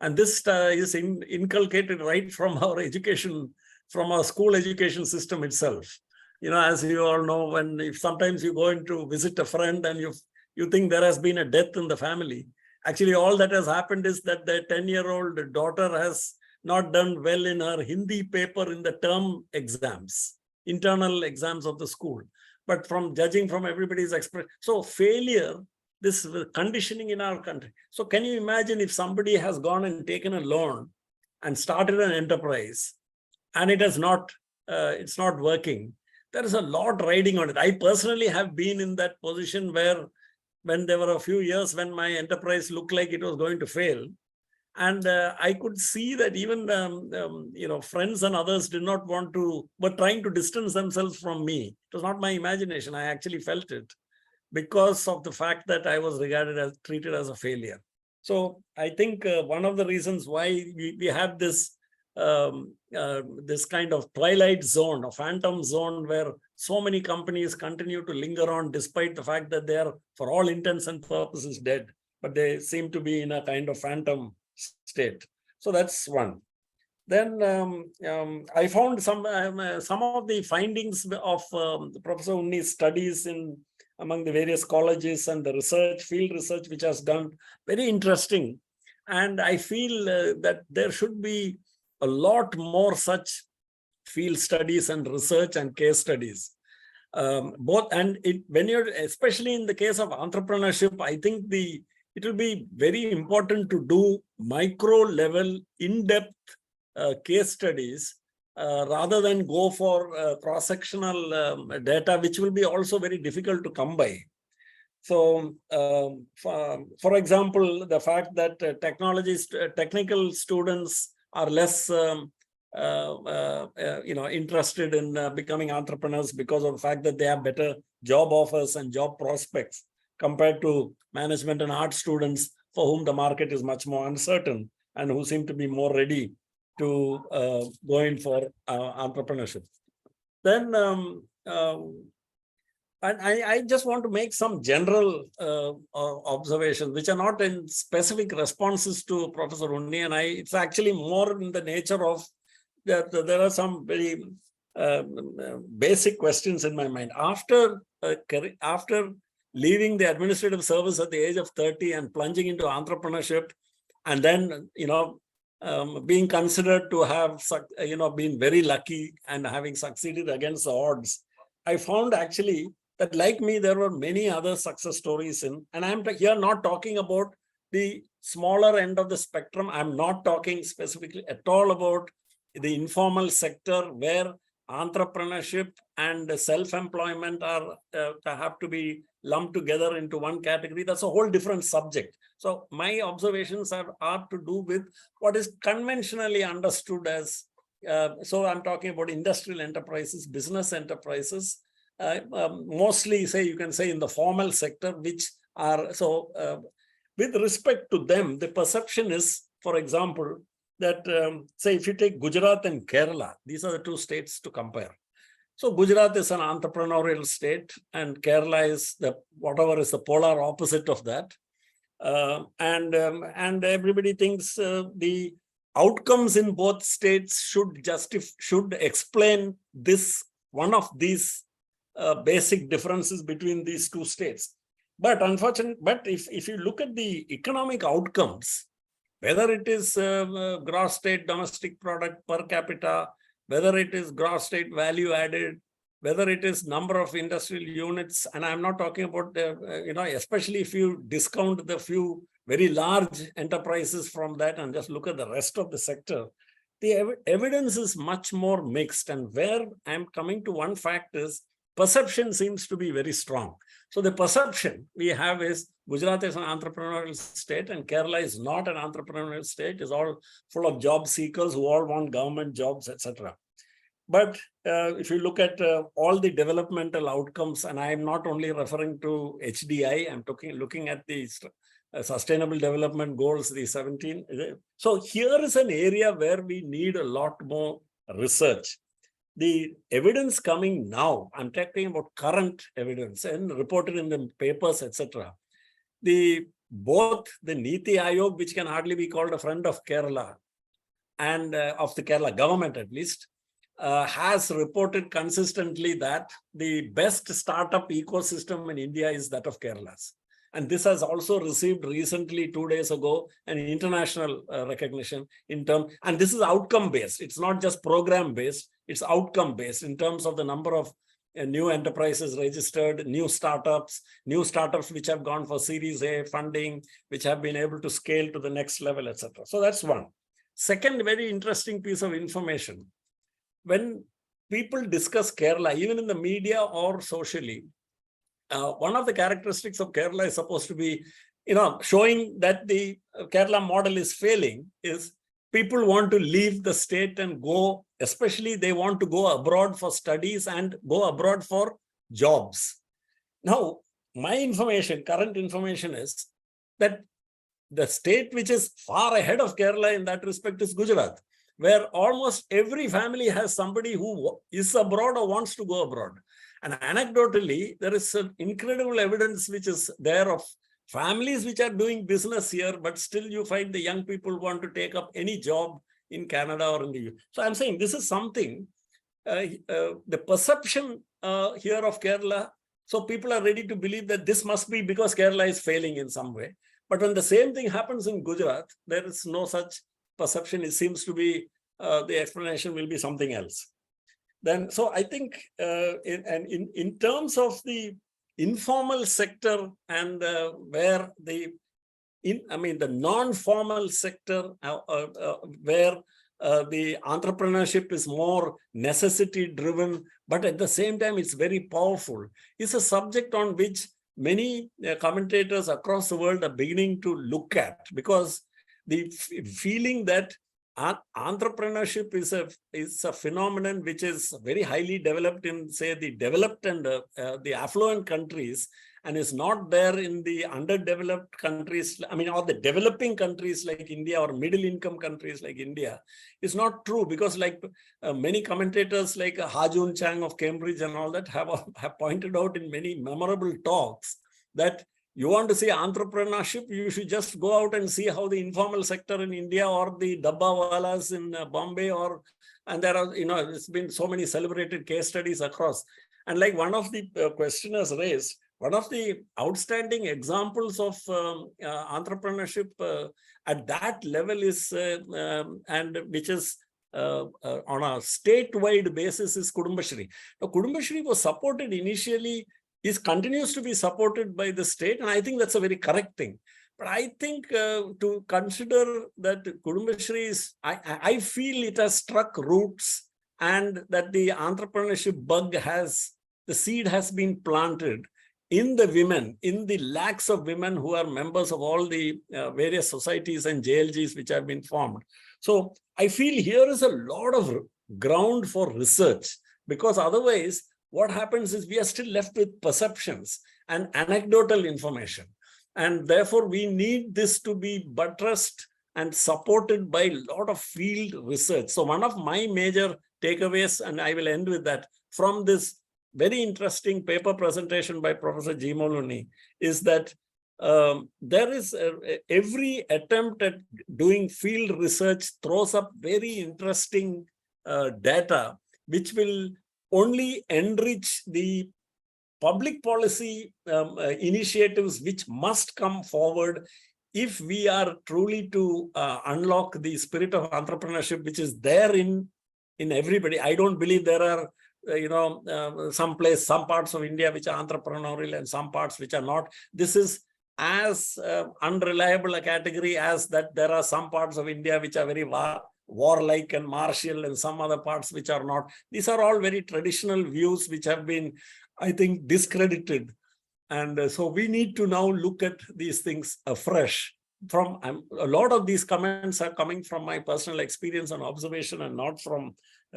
And this is inculcated right from our education, from our school education system itself. You know, as you all know, if sometimes you go in to visit a friend and you think there has been a death in the family, actually all that has happened is that their 10-year-old daughter has not done well in her Hindi paper in the term exams, internal exams of the school. But from judging from everybody's expression, so failure, this conditioning in our country. So can you imagine if somebody has gone and taken a loan and started an enterprise and it has not, it's not working? There is a lot riding on it. I personally have been in that position where when there were a few years when my enterprise looked like it was going to fail. And I could see that even, you know, friends and others did not want to, were trying to distance themselves from me. It was not my imagination. I actually felt it, because of the fact that I was treated as a failure. So I think one of the reasons why we have this this kind of twilight zone, a phantom zone, where so many companies continue to linger on despite the fact that they are, for all intents and purposes, dead, but they seem to be in a kind of phantom state. So that's one. Then I found some of the findings of Professor Unni's studies among the various colleges and the research, field research, which has done, very interesting. And I feel that there should be a lot more such field studies and research and case studies. Both, and when you're, especially in the case of entrepreneurship, I think it will be very important to do micro level, in-depth case studies, rather than go for cross-sectional data, which will be also very difficult to come by. So, for example, the fact that technical students are less, you know, interested in becoming entrepreneurs because of the fact that they have better job offers and job prospects compared to management and art students, for whom the market is much more uncertain and who seem to be more ready to go in for entrepreneurship. Then I just want to make some general observations, which are not in specific responses to Professor Unni, and it's actually more in the nature of that there are some very basic questions in my mind. After leaving the administrative service at the age of 30 and plunging into entrepreneurship, and then, you know, being considered to have, you know, been very lucky and having succeeded against the odds, I found actually that, like me, there were many other success stories and I'm here not talking about the smaller end of the spectrum. I'm not talking specifically at all about the informal sector, where entrepreneurship and self-employment are have to be lumped together into one category. That's a whole different subject. So my observations are to do with what is conventionally understood as, so I'm talking about industrial enterprises, business enterprises, mostly, say, you can say in the formal sector, which are, so with respect to them, the perception is, for example, that say if you take Gujarat and Kerala, these are the two states to compare. So Gujarat is an entrepreneurial state and Kerala is whatever is the polar opposite of that. And everybody thinks the outcomes in both states should explain this, one of these basic differences between these two states. But unfortunately, if you look at the economic outcomes, whether it is gross state domestic product per capita, whether it is gross state value added, whether it is number of industrial units, and I'm not talking about, you know, especially if you discount the few very large enterprises from that and just look at the rest of the sector, the evidence is much more mixed. And where I'm coming to one fact is perception seems to be very strong. So the perception we have is Gujarat is an entrepreneurial state and Kerala is not an entrepreneurial state. It's all full of job seekers who all want government jobs, etc. But if you look at all the developmental outcomes, and I am not only referring to HDI, I'm looking at the Sustainable Development Goals, the 17. So here is an area where we need a lot more research. The evidence coming now, I'm talking about current evidence and reported in the papers, etc. Both the Niti Aayog, which can hardly be called a friend of Kerala, and of the Kerala government at least, has reported consistently that the best startup ecosystem in India is that of Kerala's. And this has also received recently, 2 days ago, an international recognition in terms, and this is outcome based. It's not just program based, it's outcome based in terms of the number of new enterprises registered, new startups which have gone for Series A funding, which have been able to scale to the next level, etc. So that's one. Second, very interesting piece of information. When people discuss Kerala, even in the media or socially, one of the characteristics of Kerala is supposed to be, showing that the Kerala model is failing is people want to leave the state and go, especially they want to go abroad for studies and go abroad for jobs. Now, my information, current information is that the state which is far ahead of Kerala in that respect is Gujarat, where almost every family has somebody who is abroad or wants to go abroad. And anecdotally, there is some incredible evidence which is there of families which are doing business here, but still you find the young people want to take up any job in Canada or in the US. So I'm saying this is something, the perception here of Kerala, so people are ready to believe that this must be because Kerala is failing in some way. But when the same thing happens in Gujarat, there is no such perception. It seems to be, the explanation will be something else. Then, so I think in terms of the informal sector and where the non-formal sector where the entrepreneurship is more necessity driven, but at the same time it's very powerful, is a subject on which many commentators across the world are beginning to look at, because the feeling that entrepreneurship is a phenomenon which is very highly developed in, say, the developed and the affluent countries, and is not there in the underdeveloped countries, or the developing countries like India or middle income countries like India, is not true, because like many commentators like Ha-Joon Chang of Cambridge and all that have pointed out in many memorable talks that you want to see entrepreneurship, you should just go out and see how the informal sector in India or the dabbawalas in Bombay and there are, it's been so many celebrated case studies across. And like one of the questioners raised, one of the outstanding examples of entrepreneurship at that level is, and which is on a statewide basis, is Kudumbashree. Now, Kudumbashree was supported initially, continues to be supported by the state, and I think that's a very correct thing. But I think to consider that Kudumbashree is, I feel it has struck roots, and that the entrepreneurship bug the seed has been planted in the women, in the lakhs of women who are members of all the various societies and JLGs which have been formed. So I feel here is a lot of ground for research, because otherwise what happens is we are still left with perceptions and anecdotal information. And therefore we need this to be buttressed and supported by a lot of field research. So one of my major takeaways, and I will end with that, from this very interesting paper presentation by Professor G. Moluni, is that there is every attempt at doing field research throws up very interesting data, which will only enrich the public policy initiatives which must come forward if we are truly to unlock the spirit of entrepreneurship, which is there in everybody. I don't believe there are some parts of India which are entrepreneurial and some parts which are not. This is as unreliable a category as that there are some parts of India which are very warlike and martial, and some other parts which are not. These are all very traditional views which have been I think, discredited. And so we need to now look at these things afresh. From a lot of these comments are coming from my personal experience and observation and not from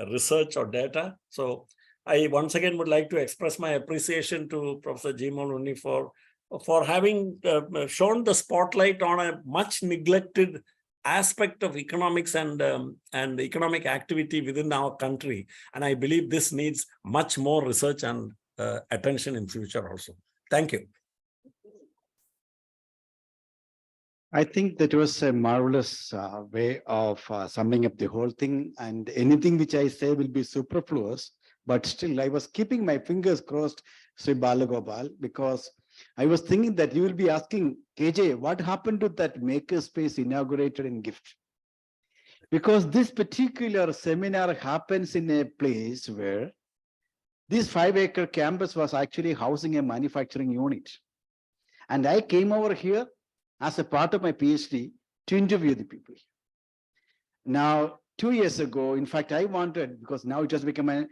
research or data. So I once again would like to express my appreciation to Professor Jimon Unni for having shown the spotlight on a much neglected aspect of economics and economic activity within our country. And I believe this needs much more research and attention in future also. Thank you. I think that was a marvelous way of summing up the whole thing, and anything which I say will be superfluous, but still I was keeping my fingers crossed, Sri Balagopal, because I was thinking that you will be asking, KJ, what happened to that makerspace inaugurated in GIFT? Because this particular seminar happens in a place where this 5-acre campus was actually housing a manufacturing unit. And I came over here as a part of my PhD to interview the people. Now, 2 years ago, in fact, I wanted, because now it has become an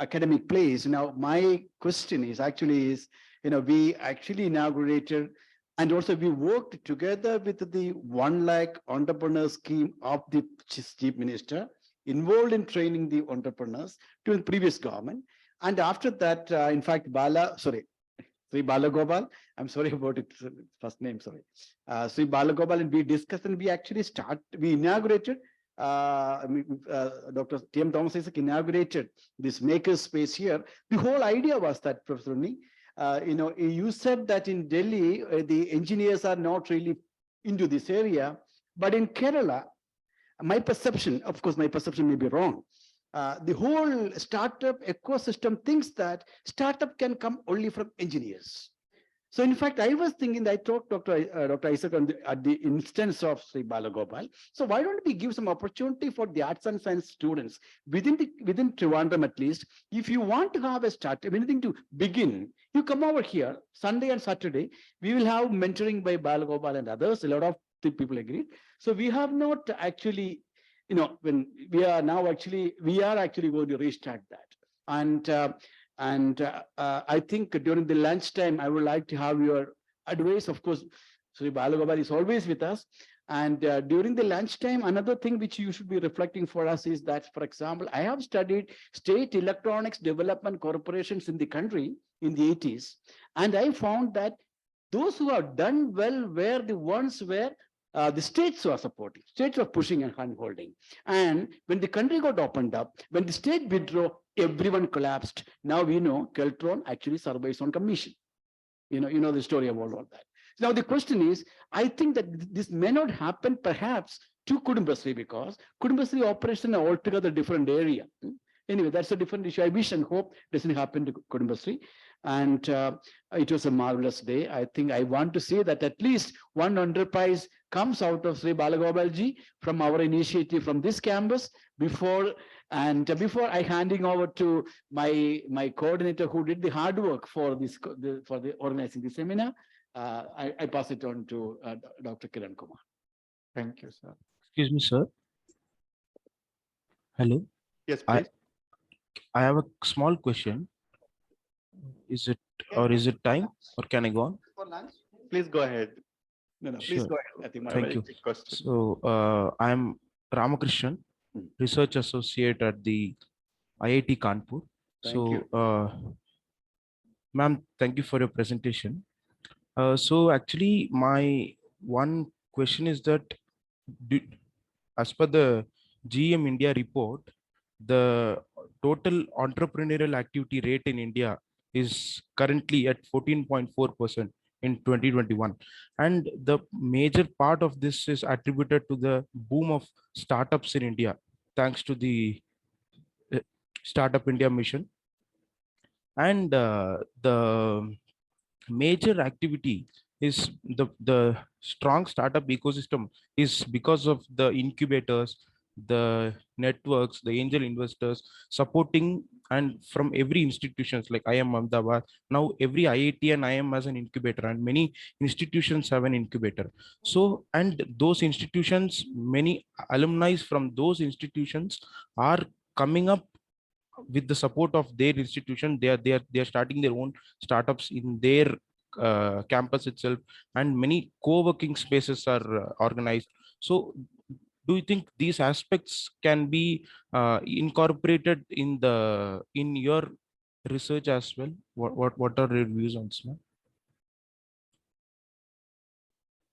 academic place. Now, my question is we actually inaugurated, and also we worked together with the 1 lakh entrepreneur scheme of the chief minister, involved in training the entrepreneurs during the previous government. And after that, in fact, Sri Balagopal, I'm sorry about it, first name, sorry. Sri Balagopal, and we discussed, and we actually we inaugurated, Dr. T.M. Thomas Isaac inaugurated this maker space here. The whole idea was that, Professor Unni, you said that in Delhi, the engineers are not really into this area, but in Kerala, my perception, of course, my perception may be wrong. The whole startup ecosystem thinks that startup can come only from engineers. So in fact, I was thinking, I talked to Dr. Isaac at the instance of Sri Balagopal. So why don't we give some opportunity for the arts and science students within Trivandrum at least? If you want to have a startup, anything to begin, you come over here, Sunday and Saturday, we will have mentoring by Balagopal and others. A lot of the people agree. So we have not actually, when we are actually going to restart that. And I think during the lunchtime, I would like to have your advice. Of course, Sri Balagopal is always with us. And during the lunchtime, another thing which you should be reflecting for us is that, for example, I have studied state electronics development corporations in the country in the 80s. And I found that those who have done well were the ones where the states were supporting, states were pushing and hand-holding. And when the country got opened up, when the state withdrew, everyone collapsed. Now we know Keltron actually survives on commission. You know the story about all that. Now the question is, I think that this may not happen perhaps to Kudumbasri, because Kudumbasri operates in an altogether different area. Anyway, that's a different issue. I wish and hope doesn't happen to Kudumbasri. And it was a marvelous day. I think I want to say that at least one enterprise comes out of Sri Balagopalji from our initiative from this campus. Before I handing over to my coordinator who did the hard work for this for the organizing the seminar, I pass it on to Dr. Kiran Kumar. Thank you, sir. Excuse me, sir. Hello. Yes, please. I have a small question. Is it time, or can I go on? For lunch, please go ahead. No, please Sure. go ahead. I think my Thank you. question. So I am Ramakrishnan, research associate at the IIT Kanpur. Thank you. Ma'am, thank you for your presentation. So actually, my one question is that, as per the GM India report, the total entrepreneurial activity rate in India is currently at 14.4% in 2021. And the major part of this is attributed to the boom of startups in India, thanks to the Startup India mission. And the major activity is the strong startup ecosystem is because of the incubators, the networks, the angel investors supporting, and from every institutions like IIM Ahmedabad. Now every IIT and IIM has an incubator, and many institutions have an incubator. So, and those institutions, many alumni from those institutions are coming up with the support of their institution, they are starting their own startups in their campus itself, and many co-working spaces are organized. So do you think these aspects can be incorporated in your research as well? What are your views on this, ma'am?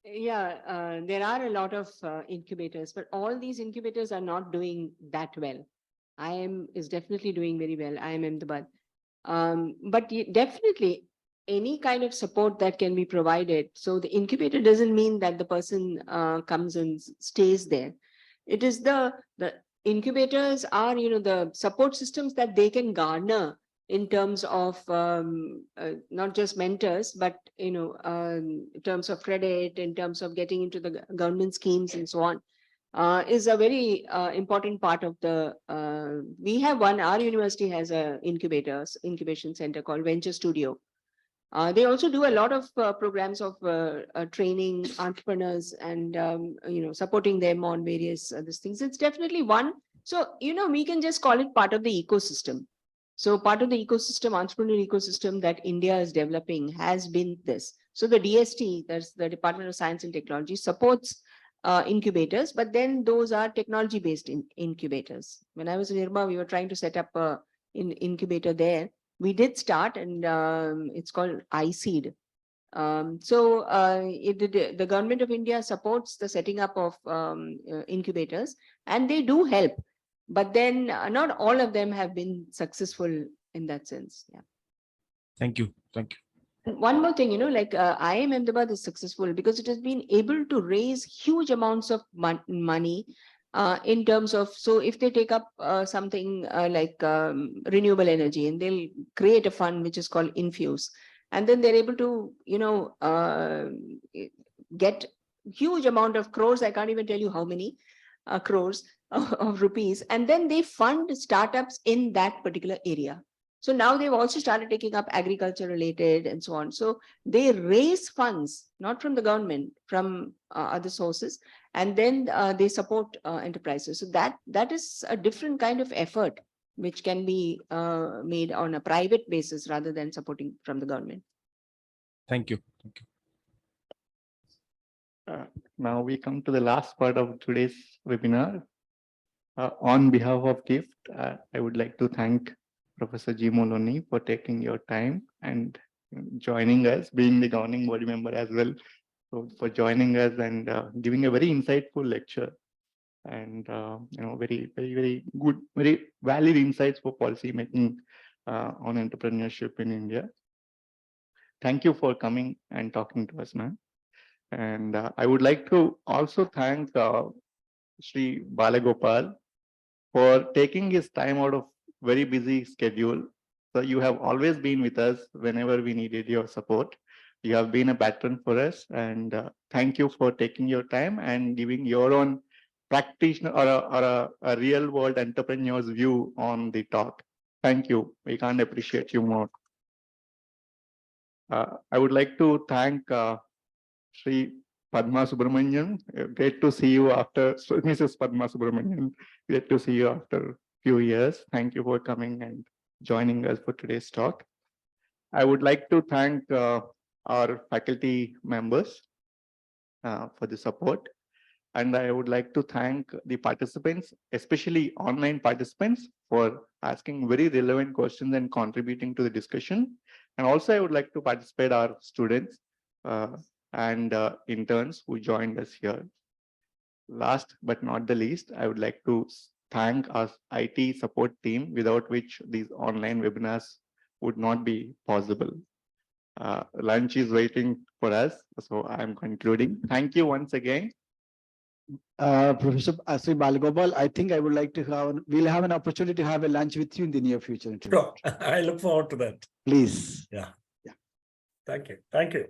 Yeah, there are a lot of incubators, but all these incubators are not doing that well. IIM is definitely doing very well, IIM Ahmedabad. But definitely any kind of support that can be provided. So the incubator doesn't mean that the person comes and stays there. It is the incubators are, the support systems that they can garner in terms of not just mentors, but in terms of credit, in terms of getting into the government schemes and so on, is a very important part of the. We have one. Our university has a incubation center called Venture Studio. They also do a lot of programs of training entrepreneurs and supporting them on various these things. It's definitely one. So we can just call it part of the ecosystem. So part of the ecosystem, entrepreneurial ecosystem that India is developing has been this. So the DST, that's the Department of Science and Technology, supports incubators, but then those are technology-based incubators. When I was in IRMA, we were trying to set up an incubator there. We did start, and it's called iSeed. The government of India supports the setting up of incubators, and they do help. But then not all of them have been successful in that sense. Yeah. Thank you. Thank you. And one more thing, like IIM Ahmedabad is successful because it has been able to raise huge amounts of money in terms of, so if they take up something like renewable energy, and they'll create a fund which is called Infuse, and then they're able to, get huge amount of crores. I can't even tell you how many crores of rupees, and then they fund startups in that particular area. So now they've also started taking up agriculture related and so on. So they raise funds, not from the government, from other sources, and then they support enterprises. So that is a different kind of effort which can be made on a private basis rather than supporting from the government. Thank you. Thank you. Now we come to the last part of today's webinar. On behalf of GIFT, I would like to thank Professor G. Moloney for taking your time and joining us, being the governing body member as well, so for joining us and giving a very insightful lecture, and very, very, very good, very valid insights for policy making on entrepreneurship in India. Thank you for coming and talking to us, ma'am. And I would like to also thank Sri Balagopal for taking his time out of very busy schedule. So you have always been with us whenever we needed your support. You have been a patron for us, and thank you for taking your time and giving your own practitioner or a real world entrepreneur's view on the talk. Thank you. We can't appreciate you more. I would like to thank Sri Padma Subramanian. Great to see you after, Mrs. Padma Subramanian. Great to see you after a few years. Thank you for coming and joining us for today's talk. I would like to thank our faculty members for the support. And I would like to thank the participants, especially online participants, for asking very relevant questions and contributing to the discussion. And also I would like to participate our students and interns who joined us here. Last but not the least, I would like to thank our IT support team, without which these online webinars would not be possible. Lunch is waiting for us, so I'm concluding. Thank you once again. Professor Sri Balagopal, I think I would like to we'll have an opportunity to have a lunch with you in the near future. Sure. I look forward to that. Please. Yeah. Thank you. Thank you.